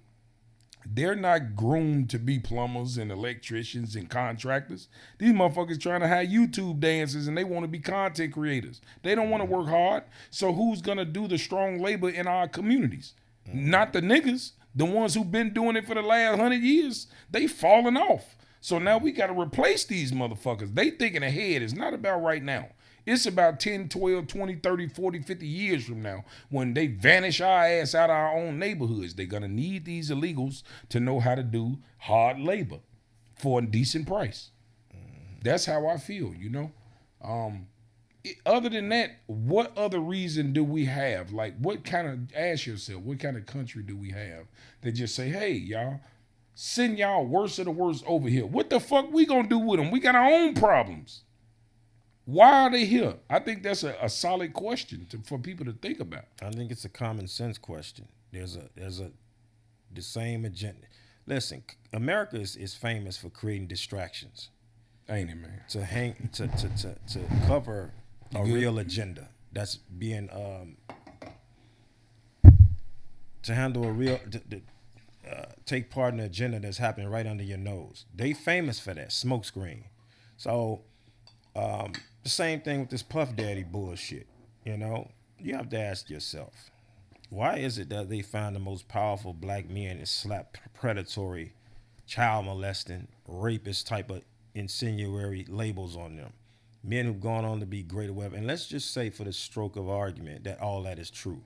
they're not groomed to be plumbers and electricians and contractors. These motherfuckers trying to have YouTube dancers and they want to be content creators. They don't want to work hard. So who's going to do the strong labor in our communities? Not the niggas. The ones who've been doing it for the last 100 years, they falling off. So now we got to replace these motherfuckers. They thinking ahead. It's not about right now. It's about 10, 12, 20, 30, 40, 50 years from now when they vanish our ass out of our own neighborhoods. They're going to need these illegals to know how to do hard labor for a decent price. That's how I feel, you know. Other than that, what other reason do we have? Like, ask yourself, what kind of country do we have that just say, hey, y'all, send y'all worst of the worst over here. What the fuck we going to do with them? We got our own problems. Why are they here? I think that's a solid question for people to think about. I think it's a common sense question. There's the same agenda. Listen, America is famous for creating distractions. Ain't it, man? To cover a real agenda that's being to handle a real take part in an agenda that's happening right under your nose. They famous for that smokescreen. So the same thing with this Puff Daddy bullshit. You know, you have to ask yourself, why is it that they find the most powerful black men and slap predatory, child molesting, rapist type of insinuatory labels on them? Men who've gone on to be great web. And let's just say, for the stroke of argument, that all that is true.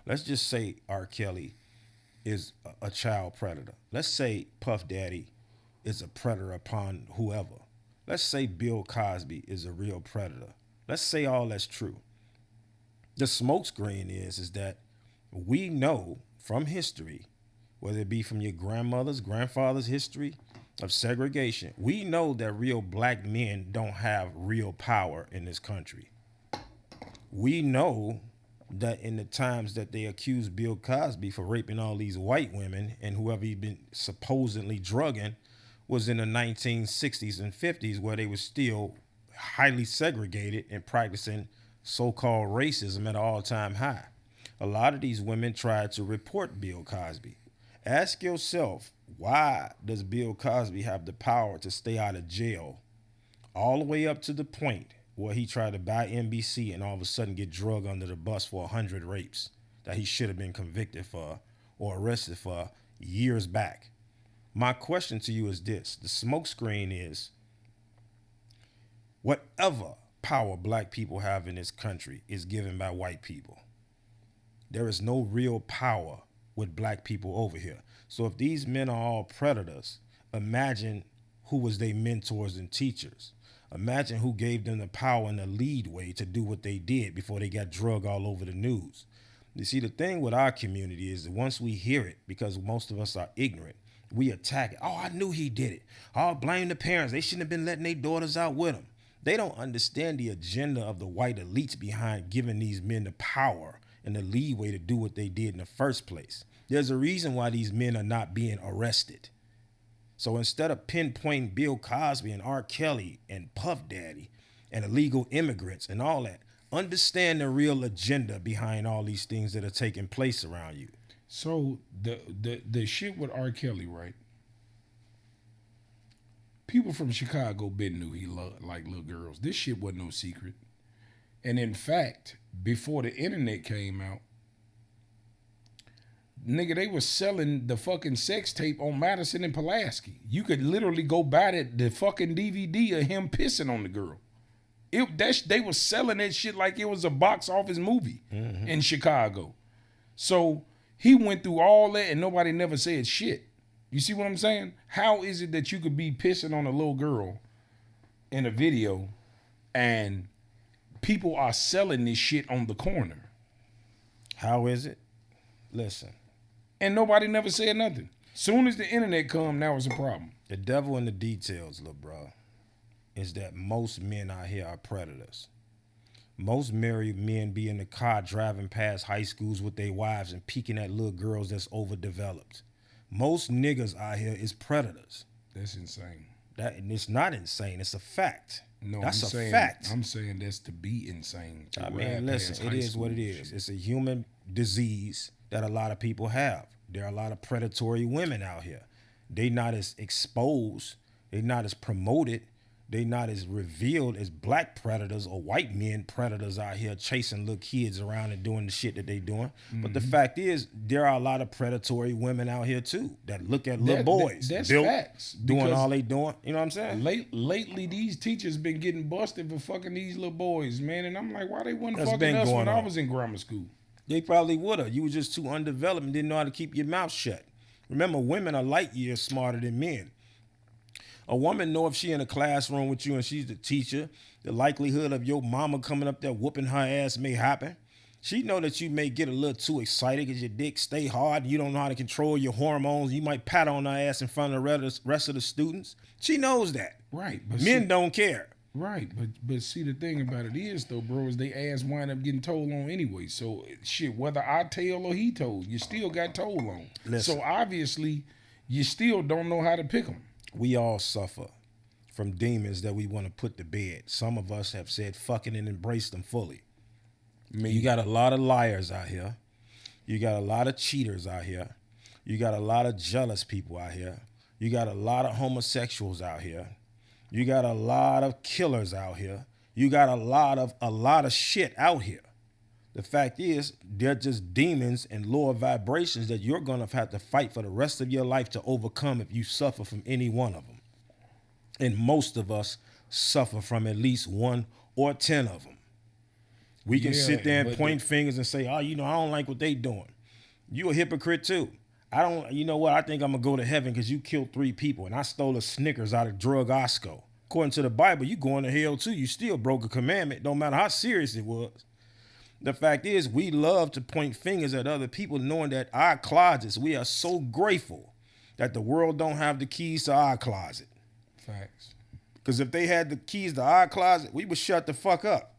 Let's just say R. Kelly is a child predator. Let's say Puff Daddy is a predator upon whoever. Let's say Bill Cosby is a real predator. Let's say all that's true. The smokescreen is that we know from history, whether it be from your grandmother's, grandfather's history of segregation, we know that real black men don't have real power in this country. We know that in the times that they accused Bill Cosby for raping all these white women and whoever he'd been supposedly drugging was in the 1960s and 50s, where they were still highly segregated and practicing so-called racism at an all-time high. A lot of these women tried to report Bill Cosby. Ask yourself, why does Bill Cosby have the power to stay out of jail all the way up to the point where he tried to buy NBC and all of a sudden get drugged under the bus for 100 rapes that he should have been convicted for or arrested for years back? My question to you is this. The smokescreen is, whatever power black people have in this country is given by white people. There is no real power with black people over here. So if these men are all predators, imagine who was their mentors and teachers. Imagine who gave them the power and the leadway to do what they did before they got drugged all over the news. You see, the thing with our community is that once we hear it, because most of us are ignorant, we attack it. Oh, I knew he did it. I'll blame the parents. They shouldn't have been letting their daughters out with him. They don't understand the agenda of the white elites behind giving these men the power and the leeway to do what they did in the first place. There's a reason why these men are not being arrested. So instead of pinpointing Bill Cosby and R. Kelly and Puff Daddy and illegal immigrants and all that, understand the real agenda behind all these things that are taking place around you. So the shit with R. Kelly, right? People from Chicago been knew he loved like little girls. This shit wasn't no secret. And in fact, before the internet came out, nigga, they was selling the fucking sex tape on Madison and Pulaski. You could literally go buy the fucking DVD of him pissing on the girl. They was selling that shit like it was a box office movie in Chicago. So he went through all that and nobody never said shit. You see what I'm saying? How is it that you could be pissing on a little girl in a video and people are selling this shit on the corner? How is it? Listen. And nobody never said nothing. Soon as the internet come, now it's a problem. The devil in the details, little bro, is that most men out here are predators. Most married men be in the car driving past high schools with their wives and peeking at little girls that's overdeveloped. Most niggas out here is predators. That's insane. And it's not insane. It's a fact. No, that's I'm saying, fact. I'm saying that's to be insane. I mean, listen, it is what it is. It's a human disease that a lot of people have. There are a lot of predatory women out here. They not as exposed. They not as promoted. They not as revealed as black predators or white men predators out here chasing little kids around and doing the shit that they doing. But the fact is, there are a lot of predatory women out here too that look at little boys. That's built, facts. doing all they doing. You know what I'm saying? Lately, these teachers been getting busted for fucking these little boys, man. And I'm like, why they wasn't That's fucking us when I on. was in grammar school? They probably would have. You was just too undeveloped and didn't know how to keep your mouth shut. Remember, women are light years smarter than men. A woman know if she in a classroom with you and she's the teacher, the likelihood of your mama coming up there whooping her ass may happen. She know that you may get a little too excited because your dick stay hard and you don't know how to control your hormones. You might pat on her ass in front of the rest of the students. She knows that. Right. But men don't care. Right, but see, the thing about it is though, bro, is they ass wind up getting told on anyway. So shit, whether I tell or he told, you still got told on. Listen. So obviously, you still don't know how to pick them. We all suffer from demons that we want to put to bed. Some of us have said fucking and embraced them fully. You got a lot of liars out here. You got a lot of cheaters out here. You got a lot of jealous people out here. You got a lot of homosexuals out here. You got a lot of killers out here. You got a lot of shit out here. The fact is, they're just demons and lower vibrations that you're going to have to fight for the rest of your life to overcome if you suffer from any one of them. And most of us suffer from at least 1 or 10 of them. We can sit there and point fingers and say, oh, I don't like what they doing. You a hypocrite too. You know what? I think I'm going to go to heaven because you killed 3 people and I stole a Snickers out of Drug Osco. According to the Bible, you going to hell too. You still broke a commandment, no matter how serious it was. The fact is, we love to point fingers at other people knowing that our closets, we are so grateful that the world don't have the keys to our closet. Facts. Because if they had the keys to our closet, we would shut the fuck up.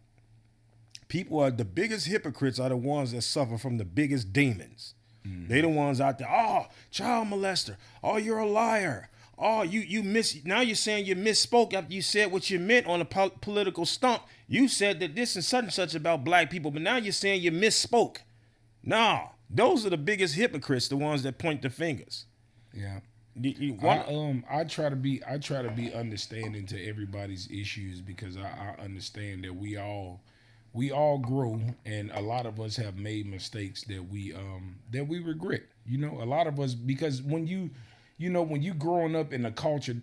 People are the biggest hypocrites are the ones that suffer from the biggest demons. They the ones out there, oh, child molester. Oh, you're a liar. Oh, now you're saying you misspoke after you said what you meant on a political stump. You said that this and such about black people, but now you're saying you misspoke. Nah, those are the biggest hypocrites, the ones that point the fingers. Yeah. I try to be understanding to everybody's issues because I understand that we all grow, and a lot of us have made mistakes that we regret. A lot of us, because when you growing up in a culture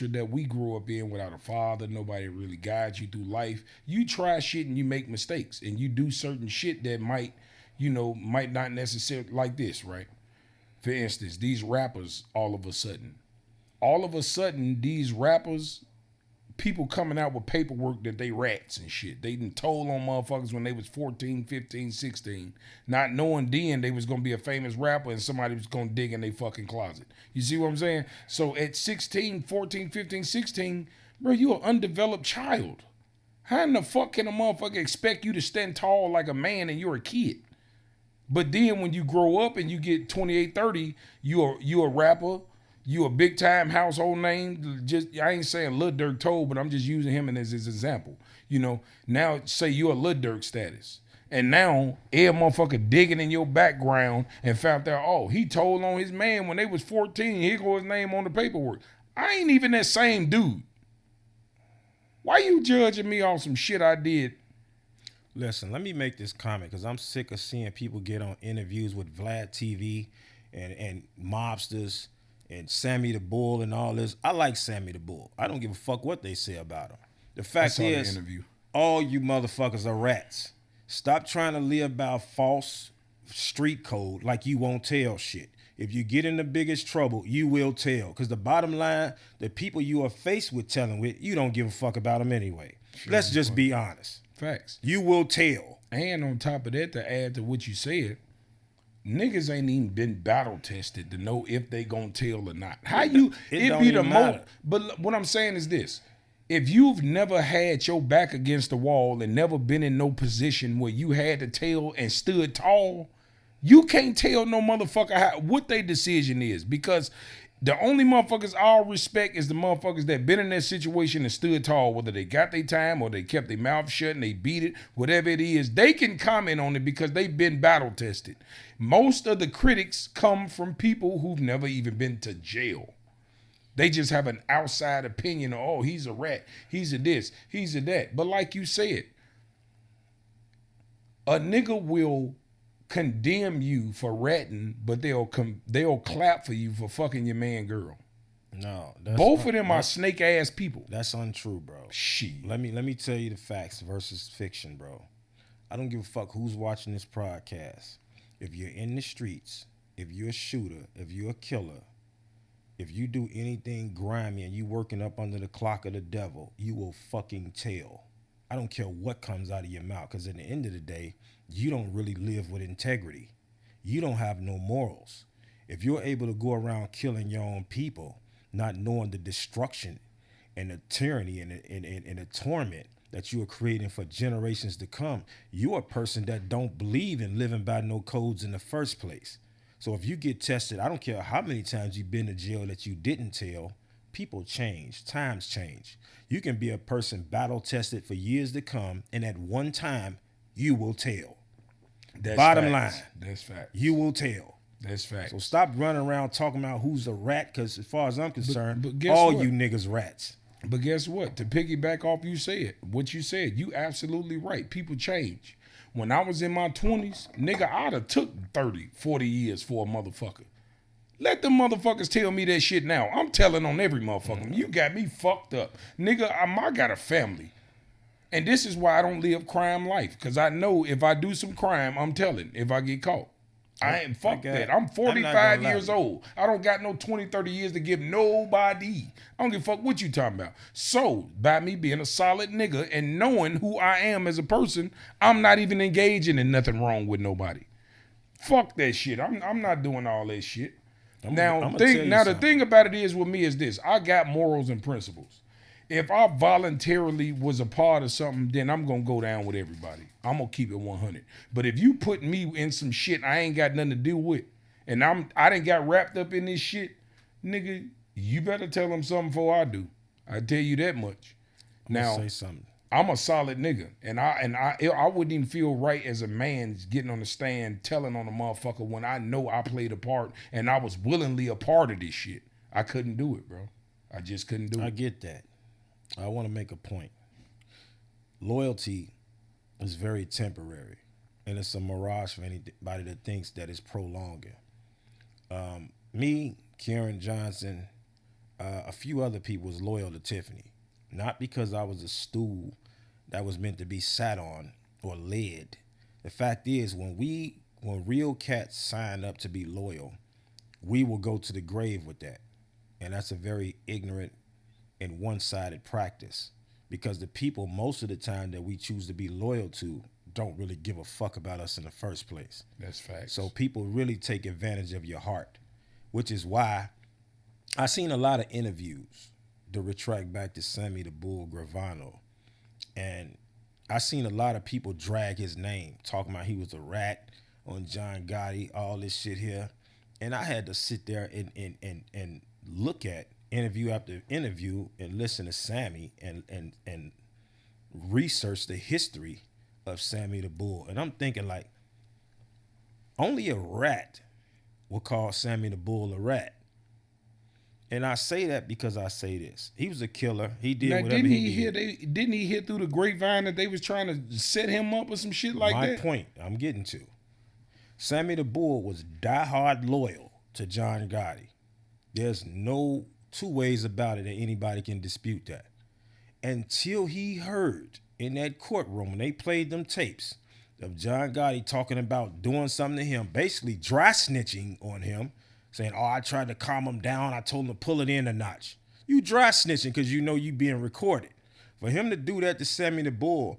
that we grew up in without a father, nobody really guides you through life. You try shit and you make mistakes, and you do certain shit that might not necessarily, like this, right? For instance, these rappers, all of a sudden, these rappers, people coming out with paperwork that they rats and shit. They done told on motherfuckers when they was 14, 15, 16, not knowing then they was going to be a famous rapper and somebody was going to dig in their fucking closet. You see what I'm saying? So at 16, 14, 15, 16, bro, you an undeveloped child. How in the fuck can a motherfucker expect you to stand tall like a man and you're a kid? But then when you grow up and you get 28, 30, you a rapper, you a big time household name. Just I ain't saying Lil Durk told, but I'm just using him as his example. You know, now say you're a Lil Durk status. And now every motherfucker digging in your background and found out, oh, he told on his man when they was 14, here go his name on the paperwork. I ain't even that same dude. Why you judging me on some shit I did? Listen, let me make this comment because I'm sick of seeing people get on interviews with Vlad TV and mobsters and Sammy the Bull and all this. I like Sammy the Bull. I don't give a fuck what they say about him. The fact is, all you motherfuckers are rats. Stop trying to live by false street code like you won't tell shit. If you get in the biggest trouble, you will tell. Because the bottom line, the people you are faced with telling with, you don't give a fuck about them anyway. Sure, let's just be honest. Facts. You will tell. And on top of that, to add to what you said, niggas ain't even been battle tested to know if they gonna tell or not. How you, it be the most, but what I'm saying is this. If you've never had your back against the wall and never been in no position where you had to tell and stood tall, you can't tell no motherfucker what their decision is, because the only motherfuckers I'll respect is the motherfuckers that been in that situation and stood tall, whether they got their time or they kept their mouth shut and they beat it, whatever it is. They can comment on it because they've been battle tested. Most of the critics come from people who've never even been to jail. They just have an outside opinion of, oh, he's a rat, he's a this, he's a that. But like you said, a nigga will condemn you for ratting, but they'll clap for you for fucking your man girl. No, both of them are snake ass people. That's untrue, bro. Shit. Let me tell you the facts versus fiction, bro. I don't give a fuck who's watching this podcast. If you're in the streets, if you're a shooter, if you're a killer, if you do anything grimy and you working up under the clock of the devil, you will fucking tell. I don't care what comes out of your mouth, because at the end of the day, you don't really live with integrity. You don't have no morals. If you're able to go around killing your own people, not knowing the destruction and the tyranny and the torment that you are creating for generations to come, you're a person that don't believe in living by no codes in the first place. So if you get tested, I don't care how many times you've been to jail that you didn't tell, people change, times change. You can be a person battle tested for years to come, and at one time, you will tell. That's Bottom facts. line. That's fact. You will tell. That's fact. So stop running around talking about who's a rat, because as far as I'm concerned, but all what? you niggas rats. But guess what? To piggyback off what you said, you absolutely right. People change. When I was in my 20s, nigga, I'd have took 30, 40 years for a motherfucker. Let them motherfuckers tell me that shit now. I'm telling on every motherfucker. You got me fucked up. Nigga, I got a family. And this is why I don't live crime life. Because I know if I do some crime, I'm telling if I get caught. I ain't fuck that. I'm 45 years old. I don't got no 20, 30 years to give nobody. I don't give a fuck what you talking about. So, by me being a solid nigga and knowing who I am as a person, I'm not even engaging in nothing wrong with nobody. Fuck that shit. I'm not doing all that shit. The thing about it is with me is this. I got morals and principles. If I voluntarily was a part of something, then I'm going to go down with everybody. I'm going to keep it 100. But if you put me in some shit I ain't got nothing to do with, and I done got wrapped up in this shit, nigga, you better tell them something before I do. I tell you that much. Now, say something. I'm a solid nigga, and I wouldn't even feel right as a man getting on the stand telling on a motherfucker when I know I played a part and I was willingly a part of this shit. I couldn't do it, bro. I just couldn't do it. I get that. I want to make a point. Loyalty is very temporary, and it's a mirage for anybody that thinks that it's prolonging. Me, Karen Johnson, a few other people was loyal to Tiffany, not because I was a stool that was meant to be sat on or led. The fact is, when real cats sign up to be loyal, we will go to the grave with that, and that's a very ignorant and one-sided practice, because the people most of the time that we choose to be loyal to don't really give a fuck about us in the first place. That's facts. So people really take advantage of your heart, which is why I seen a lot of interviews to retract back to Sammy the Bull Gravano, and I seen a lot of people drag his name, talking about he was a rat, on John Gotti, all this shit here. And I had to sit there and look at interview after interview and listen to Sammy and research the history of Sammy the Bull. And I'm thinking like, only a rat will call Sammy the Bull a rat. And I say that because I say this. He was a killer. He did whatever he did. Didn't he hear through the grapevine that they was trying to set him up or some shit like that? My point I'm getting to. Sammy the Bull was diehard loyal to John Gotti. There's no two ways about it that anybody can dispute that. Until he heard in that courtroom when they played them tapes of John Gotti talking about doing something to him, basically dry snitching on him, saying, oh, I tried to calm him down. I told him to pull it in a notch. You dry snitching because you know you being recorded. For him to do that to Sammy the Bull,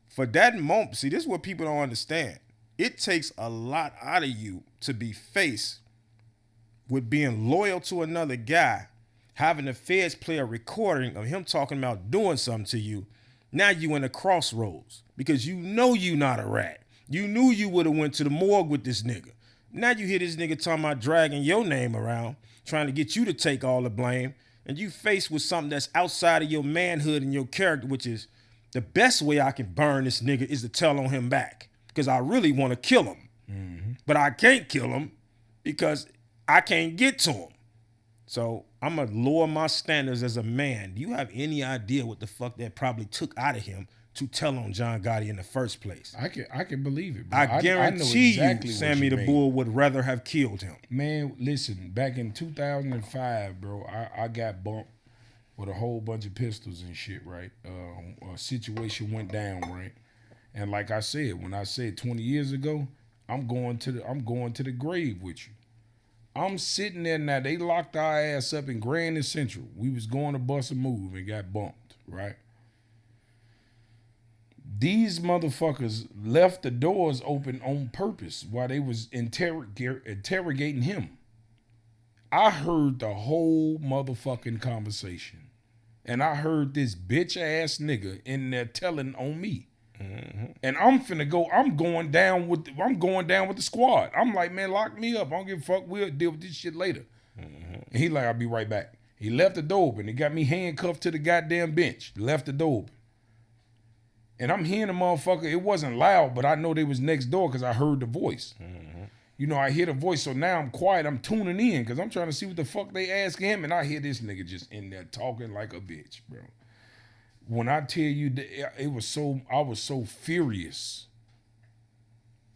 for that moment, see, this is what people don't understand. It takes a lot out of you to be faced with being loyal to another guy, having the feds play a recording of him talking about doing something to you. Now you in a crossroads because you know you not a rat. You knew you would have went to the morgue with this nigga. Now you hear this nigga talking about dragging your name around, trying to get you to take all the blame, and you faced with something that's outside of your manhood and your character, which is the best way I can burn this nigga is to tell on him back because I really want to kill him. Mm-hmm. But I can't kill him because I can't get to him. So I'm going to lower my standards as a man. Do you have any idea what the fuck that probably took out of him to tell on John Gotti in the first place? I can believe it, bro. I guarantee exactly you Sammy the Bull would rather have killed him. Man, listen, back in 2005, bro, I got bumped with a whole bunch of pistols and shit, right? A situation went down, right? And like I said, when I said 20 years ago, I'm going to the grave with you. I'm sitting there now. They locked our ass up in Grand and Central. We was going to bust a move and got bumped, right? These motherfuckers left the doors open on purpose while they was interrogating him. I heard the whole motherfucking conversation. And I heard this bitch ass nigga in there telling on me. Mm-hmm. And I'm going down with the squad. I'm like, man, lock me up. I don't give a fuck. We'll deal with this shit later. Mm-hmm. And he like, I'll be right back. He left the door open. He got me handcuffed to the goddamn bench. Left the door open. And I'm hearing the motherfucker. It wasn't loud, but I know they was next door because I heard the voice. Mm-hmm. You know, I hear the voice, so now I'm quiet. I'm tuning in because I'm trying to see what the fuck they asking him. And I hear this nigga just in there talking like a bitch, bro. When I tell you, I was so furious.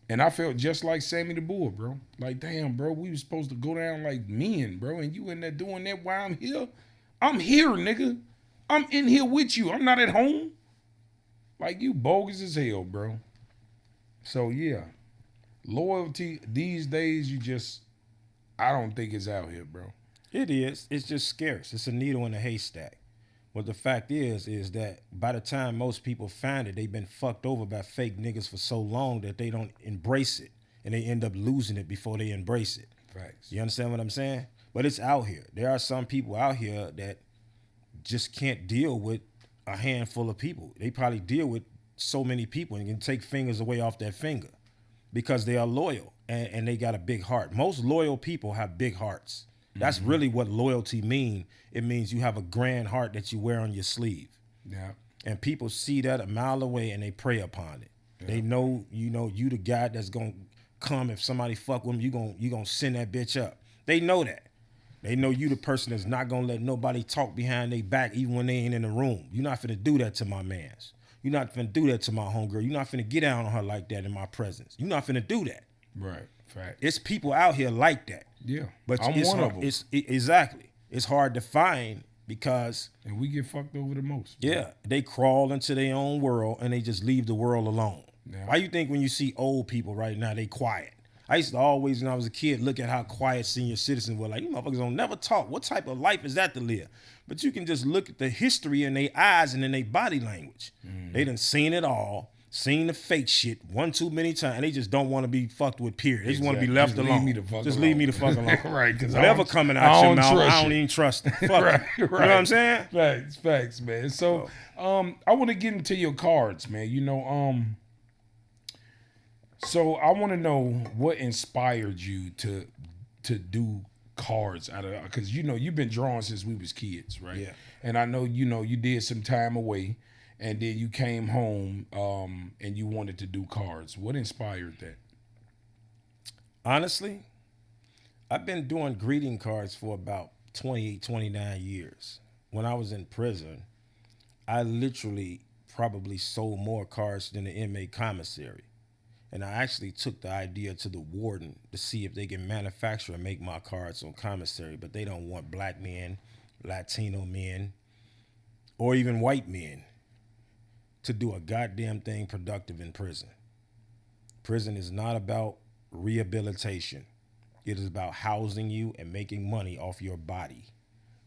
And I felt just like Sammy the Bull, bro. Like, damn, bro, we was supposed to go down like men, bro. And you in there doing that while I'm here? I'm here, nigga. I'm in here with you. I'm not at home. Like, you bogus as hell, bro. So, yeah. Loyalty, these days, I don't think it's out here, bro. It is. It's just scarce. It's a needle in a haystack. But the fact is that by the time most people find it, they've been fucked over by fake niggas for so long that they don't embrace it. And they end up losing it before they embrace it. Facts. You understand what I'm saying? But it's out here. There are some people out here that just can't deal with a handful of people. They probably deal with so many people and can take fingers away off that finger because they are loyal and they got a big heart. Most loyal people have big hearts. That's really what loyalty mean. It means you have a grand heart that you wear on your sleeve. Yeah. And people see that a mile away and they prey upon it. Yeah. They know, you the guy that's gonna come if somebody fuck with them, you gonna send that bitch up. They know that. They know you the person that's not gonna let nobody talk behind their back even when they ain't in the room. You're not finna do that to my mans. You're not finna do that to my homegirl. You're not finna get down on her like that in my presence. You're not finna do that. Right. Fact. It's people out here like that. Yeah. But I'm one of them. Exactly. It's hard to find because... And we get fucked over the most. Yeah. They crawl into their own world and they just leave the world alone. Yeah. Why you think when you see old people right now, they quiet? I used to always, when I was a kid, look at how quiet senior citizens were. Like, you motherfuckers don't never talk. What type of life is that to live? But you can just look at the history in their eyes and in their body language. Mm. They done seen it all, seen the fake shit one too many times, and they just don't want to be fucked with, period. They just want to be left alone. Leave me the fuck alone. Right. Whatever coming out your mouth, I don't even trust it. Fuck right. You know what I'm saying? Facts, man. So, I want to get into your cards, man. So I want to know what inspired you to do cards out of, because you've been drawing since we was kids, right? Yeah. And I know you did some time away, and then you came home and you wanted to do cards. What inspired that? Honestly, I've been doing greeting cards for about 28, 29 years. When I was in prison, I literally probably sold more cards than the inmate commissary. And I actually took the idea to the warden to see if they can manufacture and make my cards on commissary, but they don't want black men, Latino men, or even white men to do a goddamn thing productive in prison. Prison is not about rehabilitation. It is about housing you and making money off your body.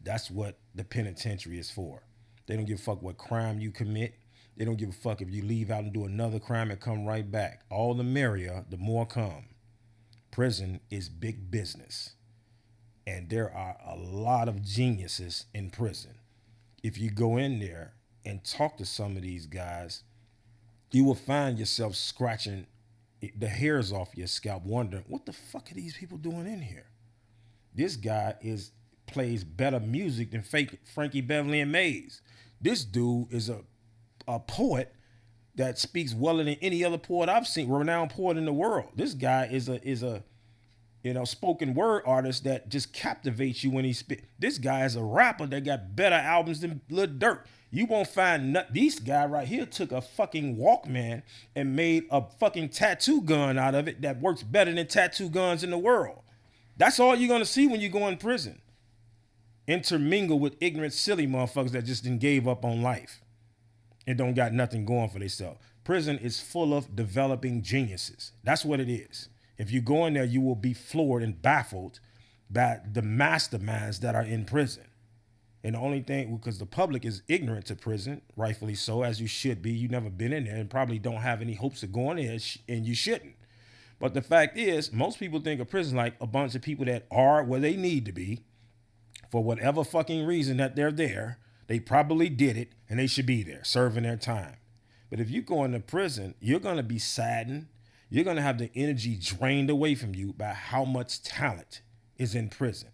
That's what the penitentiary is for. They don't give a fuck what crime you commit. They don't give a fuck if you leave out and do another crime and come right back. All the merrier, the more come. Prison is big business. And there are a lot of geniuses in prison. If you go in there and talk to some of these guys, you will find yourself scratching the hairs off your scalp, wondering, what the fuck are these people doing in here? This guy plays better music than fake Frankie Beverly and Mays. This dude is a poet that speaks well than any other poet I've seen, renowned poet in the world. This guy is a spoken word artist that just captivates you when he spit. This guy is a rapper that got better albums than Lil Durk. You won't find this guy right here took a fucking Walkman and made a fucking tattoo gun out of it that works better than tattoo guns in the world. That's all you're gonna see when you go in prison. Intermingle with ignorant, silly motherfuckers that just didn't gave up on life and don't got nothing going for themselves. Prison is full of developing geniuses. That's what it is. If you go in there, you will be floored and baffled by the masterminds that are in prison. And the only thing, because the public is ignorant to prison, rightfully so, as you should be. You've never been in there and probably don't have any hopes of going there, and you shouldn't. But the fact is, most people think of prison like a bunch of people that are where they need to be for whatever fucking reason that they're there. They probably did it, and they should be there, serving their time. But if you go into prison, you're going to be saddened. You're going to have the energy drained away from you by how much talent is in prison.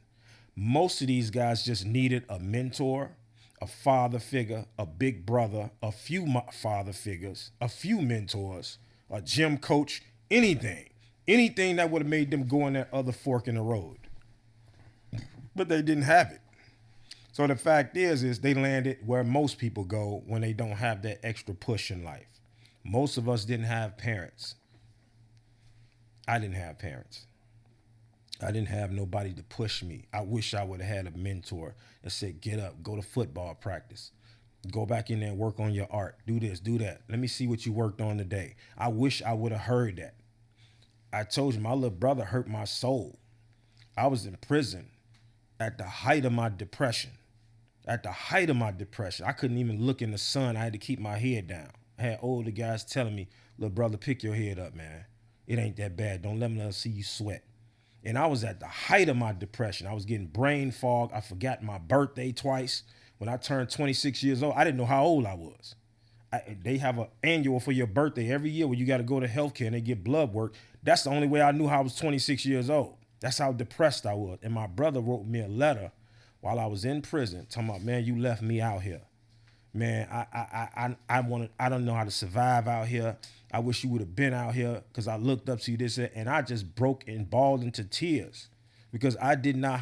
Most of these guys just needed a mentor, a father figure, a big brother, a few father figures, a few mentors, a gym coach, anything that would have made them go on that other fork in the road. But they didn't have it. So the fact is they landed where most people go when they don't have that extra push in life. Most of us didn't have parents. I didn't have parents. I didn't have nobody to push me. I wish I would have had a mentor that said, get up, go to football practice. Go back in there and work on your art. Do this, do that. Let me see what you worked on today. I wish I would have heard that. I told you, my little brother hurt my soul. I was in prison at the height of my depression. At the height of my depression. I couldn't even look in the sun. I had to keep my head down. I had older guys telling me, little brother, pick your head up, man. It ain't that bad. Don't let me see you sweat. And I was at the height of my depression. I was getting brain fog. I forgot my birthday twice. When I turned 26 years old, I didn't know how old I was. They have an annual for your birthday every year where you got to go to healthcare and they get blood work. That's the only way I knew I was 26 years old. That's how depressed I was. And my brother wrote me a letter while I was in prison talking about, man, you left me out here. Man, I don't know how to survive out here. I wish you would have been out here because I looked up to you this and I just broke and bawled into tears because I did not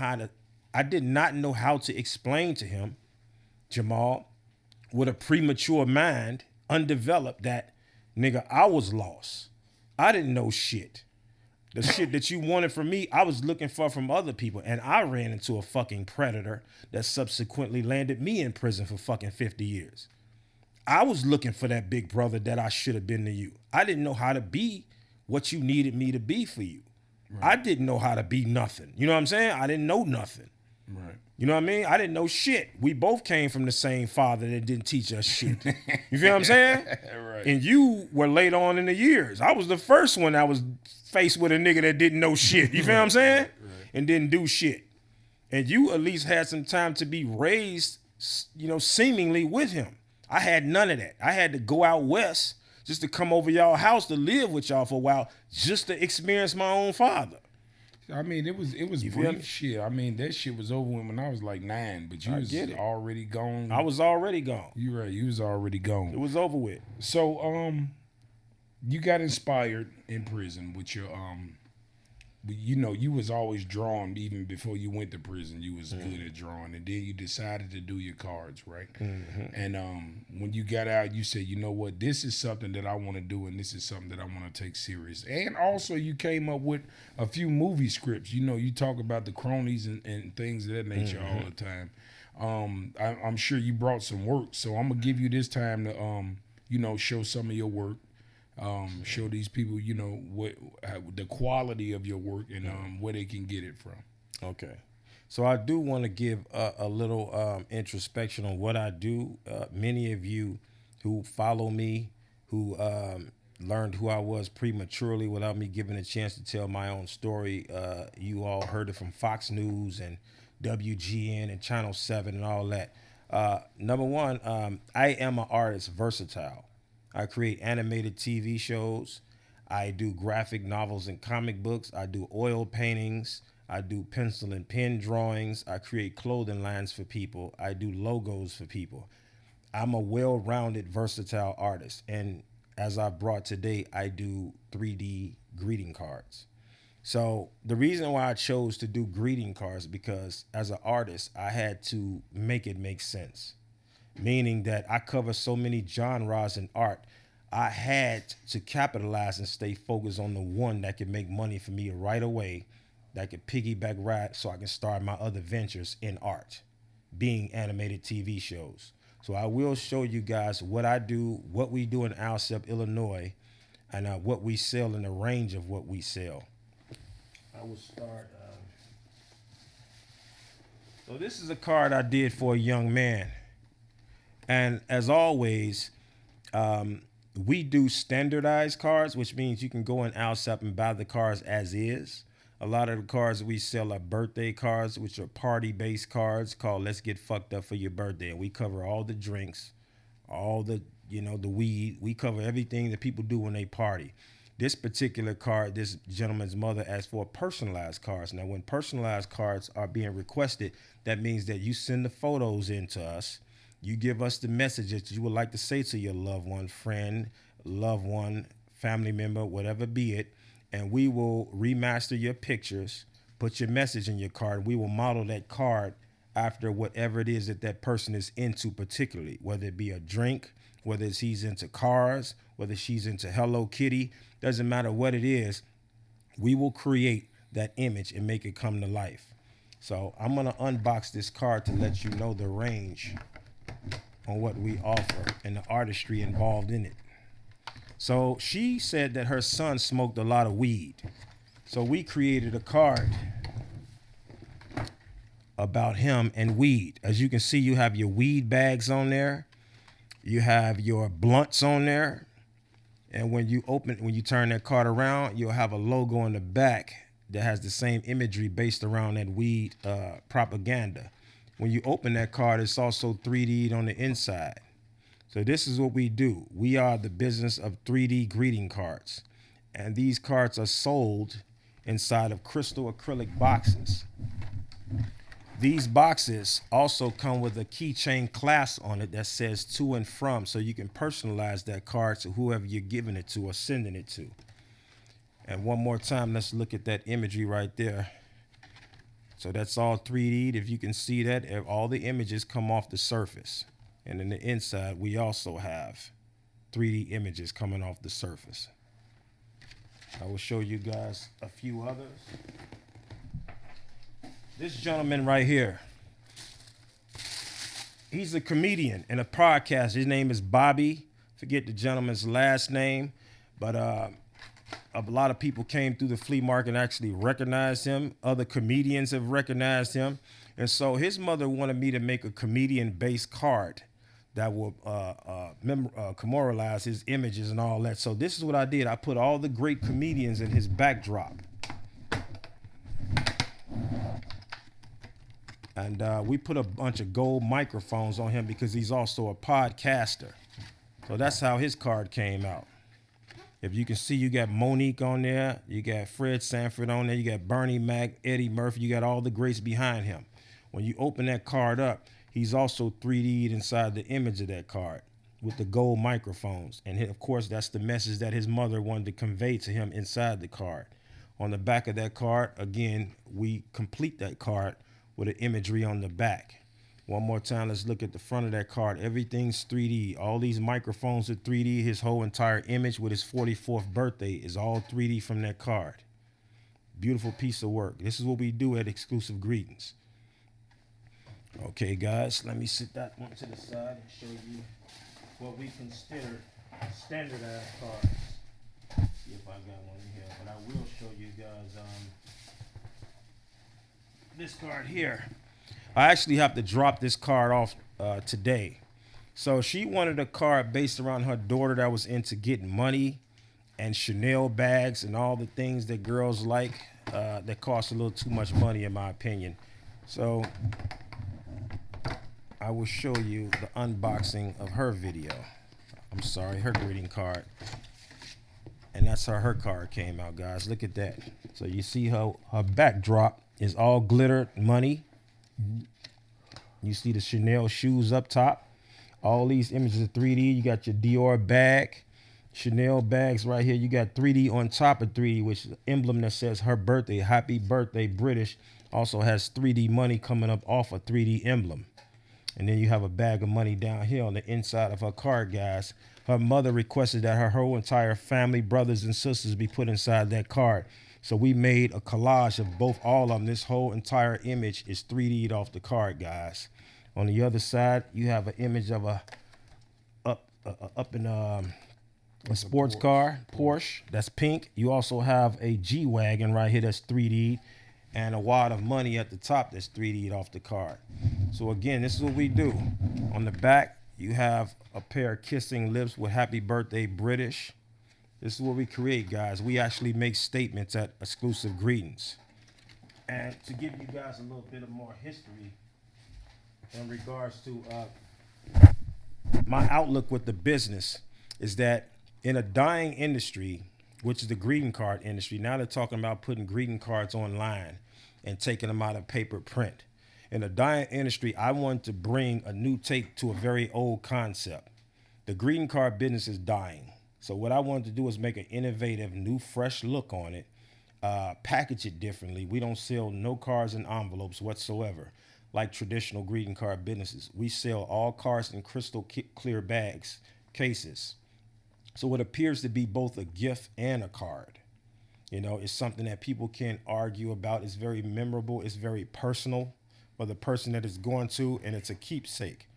know how to explain to him, Jamal, with a premature mind, undeveloped, that nigga, I was lost. I didn't know shit. The shit that you wanted from me, I was looking for from other people. And I ran into a fucking predator that subsequently landed me in prison for fucking 50 years. I was looking for that big brother that I should have been to you. I didn't know how to be what you needed me to be for you. Right. I didn't know how to be nothing. You know what I'm saying? I didn't know nothing. Right. You know what I mean? I didn't know shit. We both came from the same father that didn't teach us shit. You feel what I'm saying? Right. And you were late on in the years. I was the first one that was faced with a nigga that didn't know shit. You feel what I'm saying? Right. And didn't do shit. And you at least had some time to be raised, seemingly with him. I had none of that. I had to go out west just to come over y'all house to live with y'all for a while, just to experience my own father. I mean, it was brief shit. I mean, that shit was over when I was like 9, but you was already gone. I was already gone. You right, you was already gone. It was over with. So, you got inspired in prison with your you know, you was always drawn even before you went to prison. You was good at drawing, and then you decided to do your cards, right? And when you got out, you said, you know what, this is something that I want to do, and this is something that I want to take serious. And also, you came up with a few movie scripts. You know, you talk about the cronies and things of that nature all the time. I'm sure you brought some work, so I'm gonna give you this time to you know, show some of your work. Show these people, you know, the quality of your work and where they can get it from. Okay. So I do want to give a little introspection on what I do. Many of you who follow me, who learned who I was prematurely without me giving a chance to tell my own story, you all heard it from Fox News and WGN and Channel 7 and all that. Number one, I am an artist, versatile. I create animated TV shows. I do graphic novels and comic books. I do oil paintings. I do pencil and pen drawings. I create clothing lines for people. I do logos for people. I'm a well-rounded, versatile artist. And as I've brought today, I do 3D greeting cards. So the reason why I chose to do greeting cards, because as an artist, I had to make it make sense. Meaning that I cover so many genres in art, I had to capitalize and stay focused on the one that could make money for me right away, that could piggyback right so I can start my other ventures in art, being animated TV shows. So I will show you guys what I do, what we do in Alsep, Illinois, and what we sell and the range of what we sell. I will start. So this is a card I did for a young man. And as always, we do standardized cards, which means you can go in Alsep and buy the cards as is. A lot of the cards we sell are birthday cards, which are party-based cards called Let's Get Fucked Up for Your Birthday. And we cover all the drinks, all the, you know, the weed. We cover everything that people do when they party. This particular card, this gentleman's mother asked for personalized cards. Now, when personalized cards are being requested, that means that you send the photos in to us. You give us the message that you would like to say to your loved one, friend, loved one, family member, whatever be it, and we will remaster your pictures, put your message in your card. We will model that card after whatever it is that that person is into particularly, whether it be a drink, whether he's into cars, whether she's into Hello Kitty, doesn't matter what it is, we will create that image and make it come to life. So I'm going to unbox this card to let you know the range on what we offer and the artistry involved in it. So she said that her son smoked a lot of weed. So we created a card about him and weed. As you can see, you have your weed bags on there. You have your blunts on there. And when you turn that card around, you'll have a logo in the back that has the same imagery based around that weed propaganda. When you open that card, it's also 3D'd on the inside. So this is what we do. We are the business of 3D greeting cards. And these cards are sold inside of crystal acrylic boxes. These boxes also come with a keychain clasp on it that says to and from, so you can personalize that card to whoever you're giving it to or sending it to. And one more time, let's look at that imagery right there. So that's all 3D'd. If you can see that, all the images come off the surface. And in the inside, we also have 3D images coming off the surface. I will show you guys a few others. This gentleman right here, he's a comedian and a podcaster. His name is Bobby. Forget the gentleman's last name, but a lot of people came through the flea market and actually recognized him. Other comedians have recognized him. And so his mother wanted me to make a comedian-based card that will memorialize his images and all that. So this is what I did. I put all the great comedians in his backdrop. And we put a bunch of gold microphones on him because he's also a podcaster. So that's how his card came out. If you can see, you got Monique on there, you got Fred Sanford on there, you got Bernie Mac, Eddie Murphy, you got all the greats behind him. When you open that card up, he's also 3D'd inside the image of that card with the gold microphones. And of course, that's the message that his mother wanted to convey to him inside the card. On the back of that card, again, we complete that card with an imagery on the back. One more time, let's look at the front of that card. Everything's 3D. All these microphones are 3D. His whole entire image with his 44th birthday is all 3D from that card. Beautiful piece of work. This is what we do at Exclusive Greetings. Okay, guys, let me sit that one to the side and show you what we consider standardized cards. See if I got one here, but I will show you guys this card here. I actually have to drop this card off today. So she wanted a card based around her daughter that was into getting money and Chanel bags and all the things that girls like that cost a little too much money, in my opinion. So I will show you the unboxing of her video. I'm sorry, her greeting card. And that's how her card came out, guys. Look at that. So you see her backdrop is all glitter money. You see the Chanel shoes up top. All these images are 3D. You got your Dior bag, Chanel bags right here. You got 3D on top of 3D, which is an emblem that says her birthday, happy birthday, British. Also has 3D money coming up off a 3D emblem. And then you have a bag of money down here on the inside of her card, guys. Her mother requested that her whole entire family, brothers and sisters, be put inside that card. So we made a collage of all of them. This whole entire image is 3D'd off the card, guys. On the other side, you have an image of a sports car, Porsche, that's pink. You also have a G-Wagon right here that's 3D, and a wad of money at the top that's 3D'd off the card. So again, this is what we do. On the back, you have a pair of kissing lips with happy birthday, British. This is what we create, guys. We actually make statements at Exclusive Greetings. And to give you guys a little bit of more history in regards to my outlook with the business, is that in a dying industry, which is the greeting card industry, now they're talking about putting greeting cards online and taking them out of paper print. In a dying industry, I wanted to bring a new take to a very old concept. The greeting card business is dying. So what I wanted to do is make an innovative, new, fresh look on it, package it differently. We don't sell no cards in envelopes whatsoever, like traditional greeting card businesses. We sell all cards in crystal clear bags, cases. So it appears to be both a gift and a card. You know, it's something that people can't argue about. It's very memorable. It's very personal for the person that it's going to, and it's a keepsake.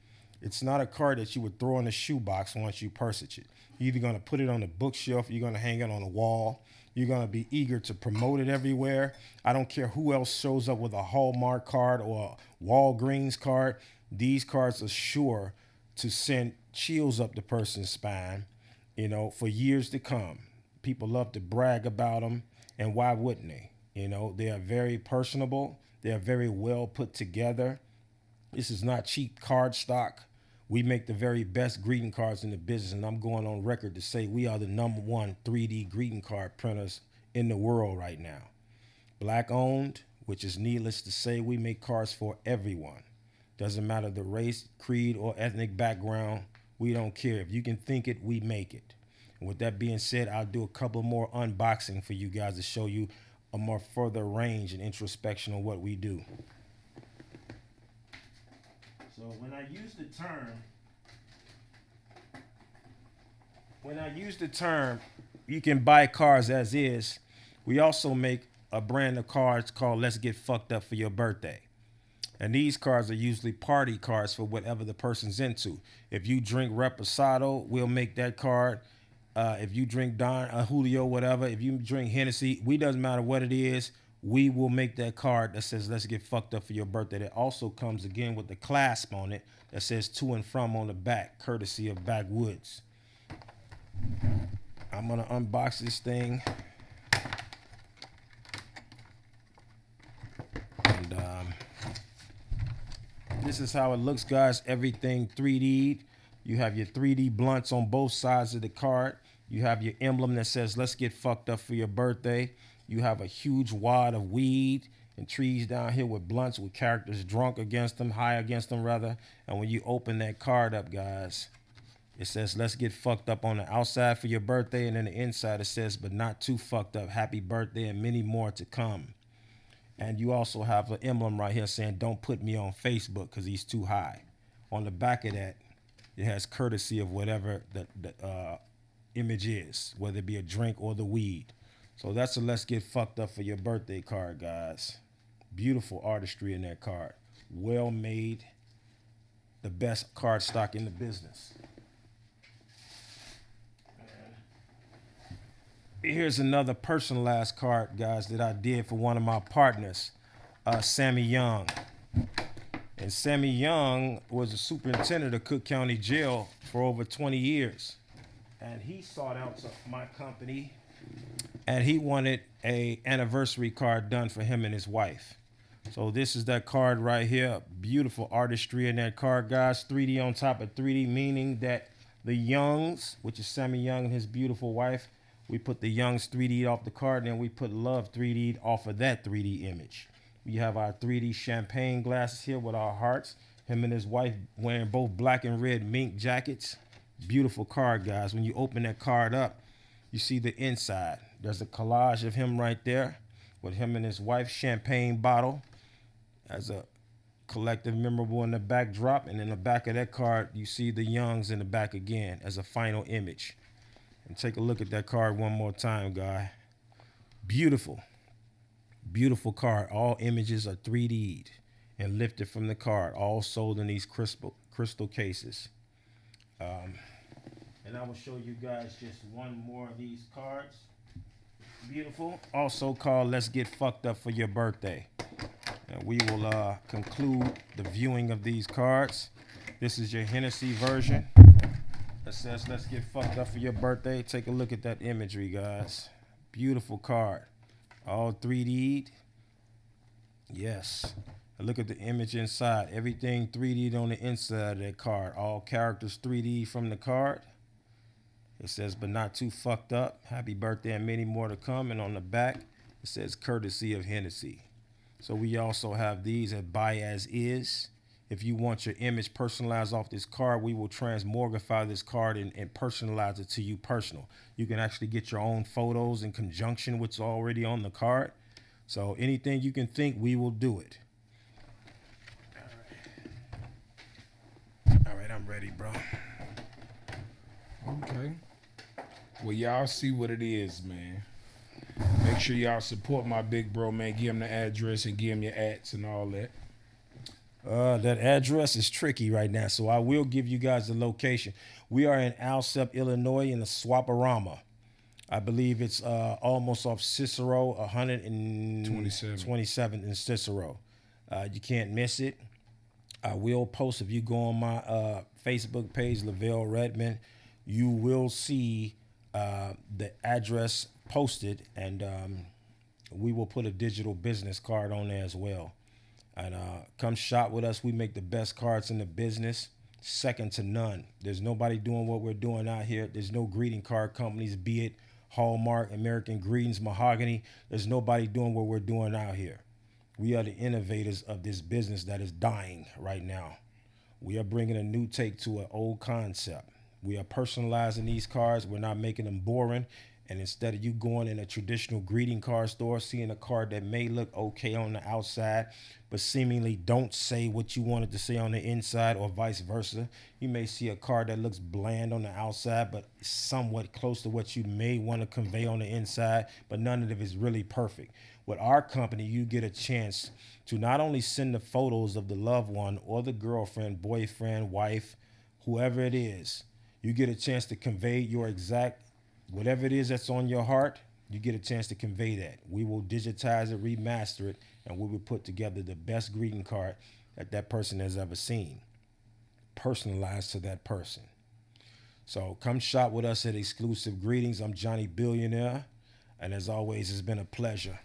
It's not a card that you would throw in a shoebox once you purchase it. You're either going to put it on the bookshelf, you're going to hang it on a wall, you're going to be eager to promote it everywhere. I don't care who else shows up with a Hallmark card or a Walgreens card. These cards are sure to send chills up the person's spine, you know, for years to come. People love to brag about them, and why wouldn't they? You know, they are very personable. They are very well put together. This is not cheap card stock. We make the very best greeting cards in the business, and I'm going on record to say we are the #1 3D greeting card printers in the world right now. Black owned, which is needless to say, we make cards for everyone. Doesn't matter the race, creed, or ethnic background. We don't care. If you can think it, we make it. And with that being said, I'll do a couple more unboxing for you guys to show you a more further range and introspection on what we do. So when I use the term, you can buy cards as is. We also make a brand of cards called Let's Get Fucked Up for Your Birthday. And these cards are usually party cards for whatever the person's into. If you drink Reposado, we'll make that card. If you drink Don, Julio, whatever, if you drink Hennessy, doesn't matter what it is, we will make that card that says Let's Get Fucked Up for Your Birthday. That also comes again with the clasp on it that says To and From on the back, courtesy of Backwoods. I'm going to unbox this thing. And this is how it looks, guys. Everything 3D. You have your 3D blunts on both sides of the card. You have your emblem that says, let's get fucked up for your birthday. You have a huge wad of weed and trees down here with blunts with characters drunk against them, high against them, rather. And when you open that card up, guys, it says, let's get fucked up on the outside for your birthday. And then the inside, it says, but not too fucked up. Happy birthday and many more to come. And you also have an emblem right here saying, don't put me on Facebook because he's too high. On the back of that, it has courtesy of whatever the image is, whether it be a drink or the weed. So that's a let's get fucked up for your birthday card, guys. Beautiful artistry in that card. Well made. The best card stock in the business. Here's another personalized card, guys, that I did for one of my partners, Sammy Young. And Sammy Young was a superintendent of Cook County Jail for over 20 years. And he sought out to my company, and he wanted a anniversary card done for him and his wife. So this is that card right here. Beautiful artistry in that card, guys. 3D on top of 3D, meaning that the Youngs, which is Sammy Young and his beautiful wife, we put the Youngs 3D off the card, and then we put Love 3D off of that 3D image. We have our 3D champagne glasses here with our hearts. Him and his wife wearing both black and red mink jackets. Beautiful card, guys. When you open that card up, you see the inside. There's a collage of him right there with him and his wife, champagne bottle as a collective memorable in the backdrop. And in the back of that card, you see the Youngs in the back again as a final image. And take a look at that card one more time, guy. Beautiful. Beautiful card. All images are 3D'd and lifted from the card. All sold in these crystal cases. And I will show you guys just one more of these cards. Beautiful. Also called Let's Get Fucked Up for Your Birthday. And we will conclude the viewing of these cards. This is your Hennessy version. That says Let's Get Fucked Up for Your Birthday. Take a look at that imagery, guys. Beautiful card. All 3D'd. Yes. And look at the image inside. Everything 3D'd on the inside of that card. All characters 3D from the card. It says, but not too fucked up. Happy birthday and many more to come. And on the back, it says, courtesy of Hennessy. So we also have these at buy as is. If you want your image personalized off this card, we will transmogrify this card and personalize it to you personal. You can actually get your own photos in conjunction with what's already on the card. So anything you can think, we will do it. All right, I'm ready, bro. Okay. Well, y'all see what it is, man. Make sure y'all support my big bro, man. Give him the address and give him your ads and all that. That address is tricky right now, so I will give you guys the location. We are in Alsep, Illinois, in the Swaparama. I believe it's almost off Cicero, 127th in Cicero. You can't miss it. I will post, if you go on my Facebook page, Lavelle Redmond, you will see the address posted, and we will put a digital business card on there as well. And come shop with us. We make the best cards in the business, second to none. There's nobody doing what we're doing out here. There's no greeting card companies, be it Hallmark, American Greetings, Mahogany. There's nobody doing what we're doing out here. We are the innovators of this business that is dying right now. We are bringing a new take to an old concept. We are personalizing these cards. We're not making them boring. And instead of you going in a traditional greeting card store, seeing a card that may look okay on the outside, but seemingly don't say what you wanted to say on the inside, or vice versa. You may see a card that looks bland on the outside, but somewhat close to what you may want to convey on the inside, but none of it is really perfect. With our company, you get a chance to not only send the photos of the loved one or the girlfriend, boyfriend, wife, whoever it is. You get a chance to convey your exact, whatever it is that's on your heart, you get a chance to convey that. We will digitize it, remaster it, and we will put together the best greeting card that that person has ever seen, personalized to that person. So come shop with us at Exclusive Greetings. I'm Johnny Billionaire, and as always, it's been a pleasure.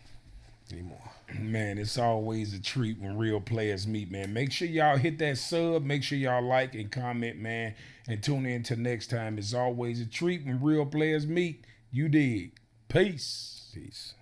Anymore. Man, it's always a treat when real players meet, man. Make sure y'all hit that sub. Make sure y'all like and comment, man. and tune in till next time. It's always a treat when real players meet. You dig. Peace. Peace.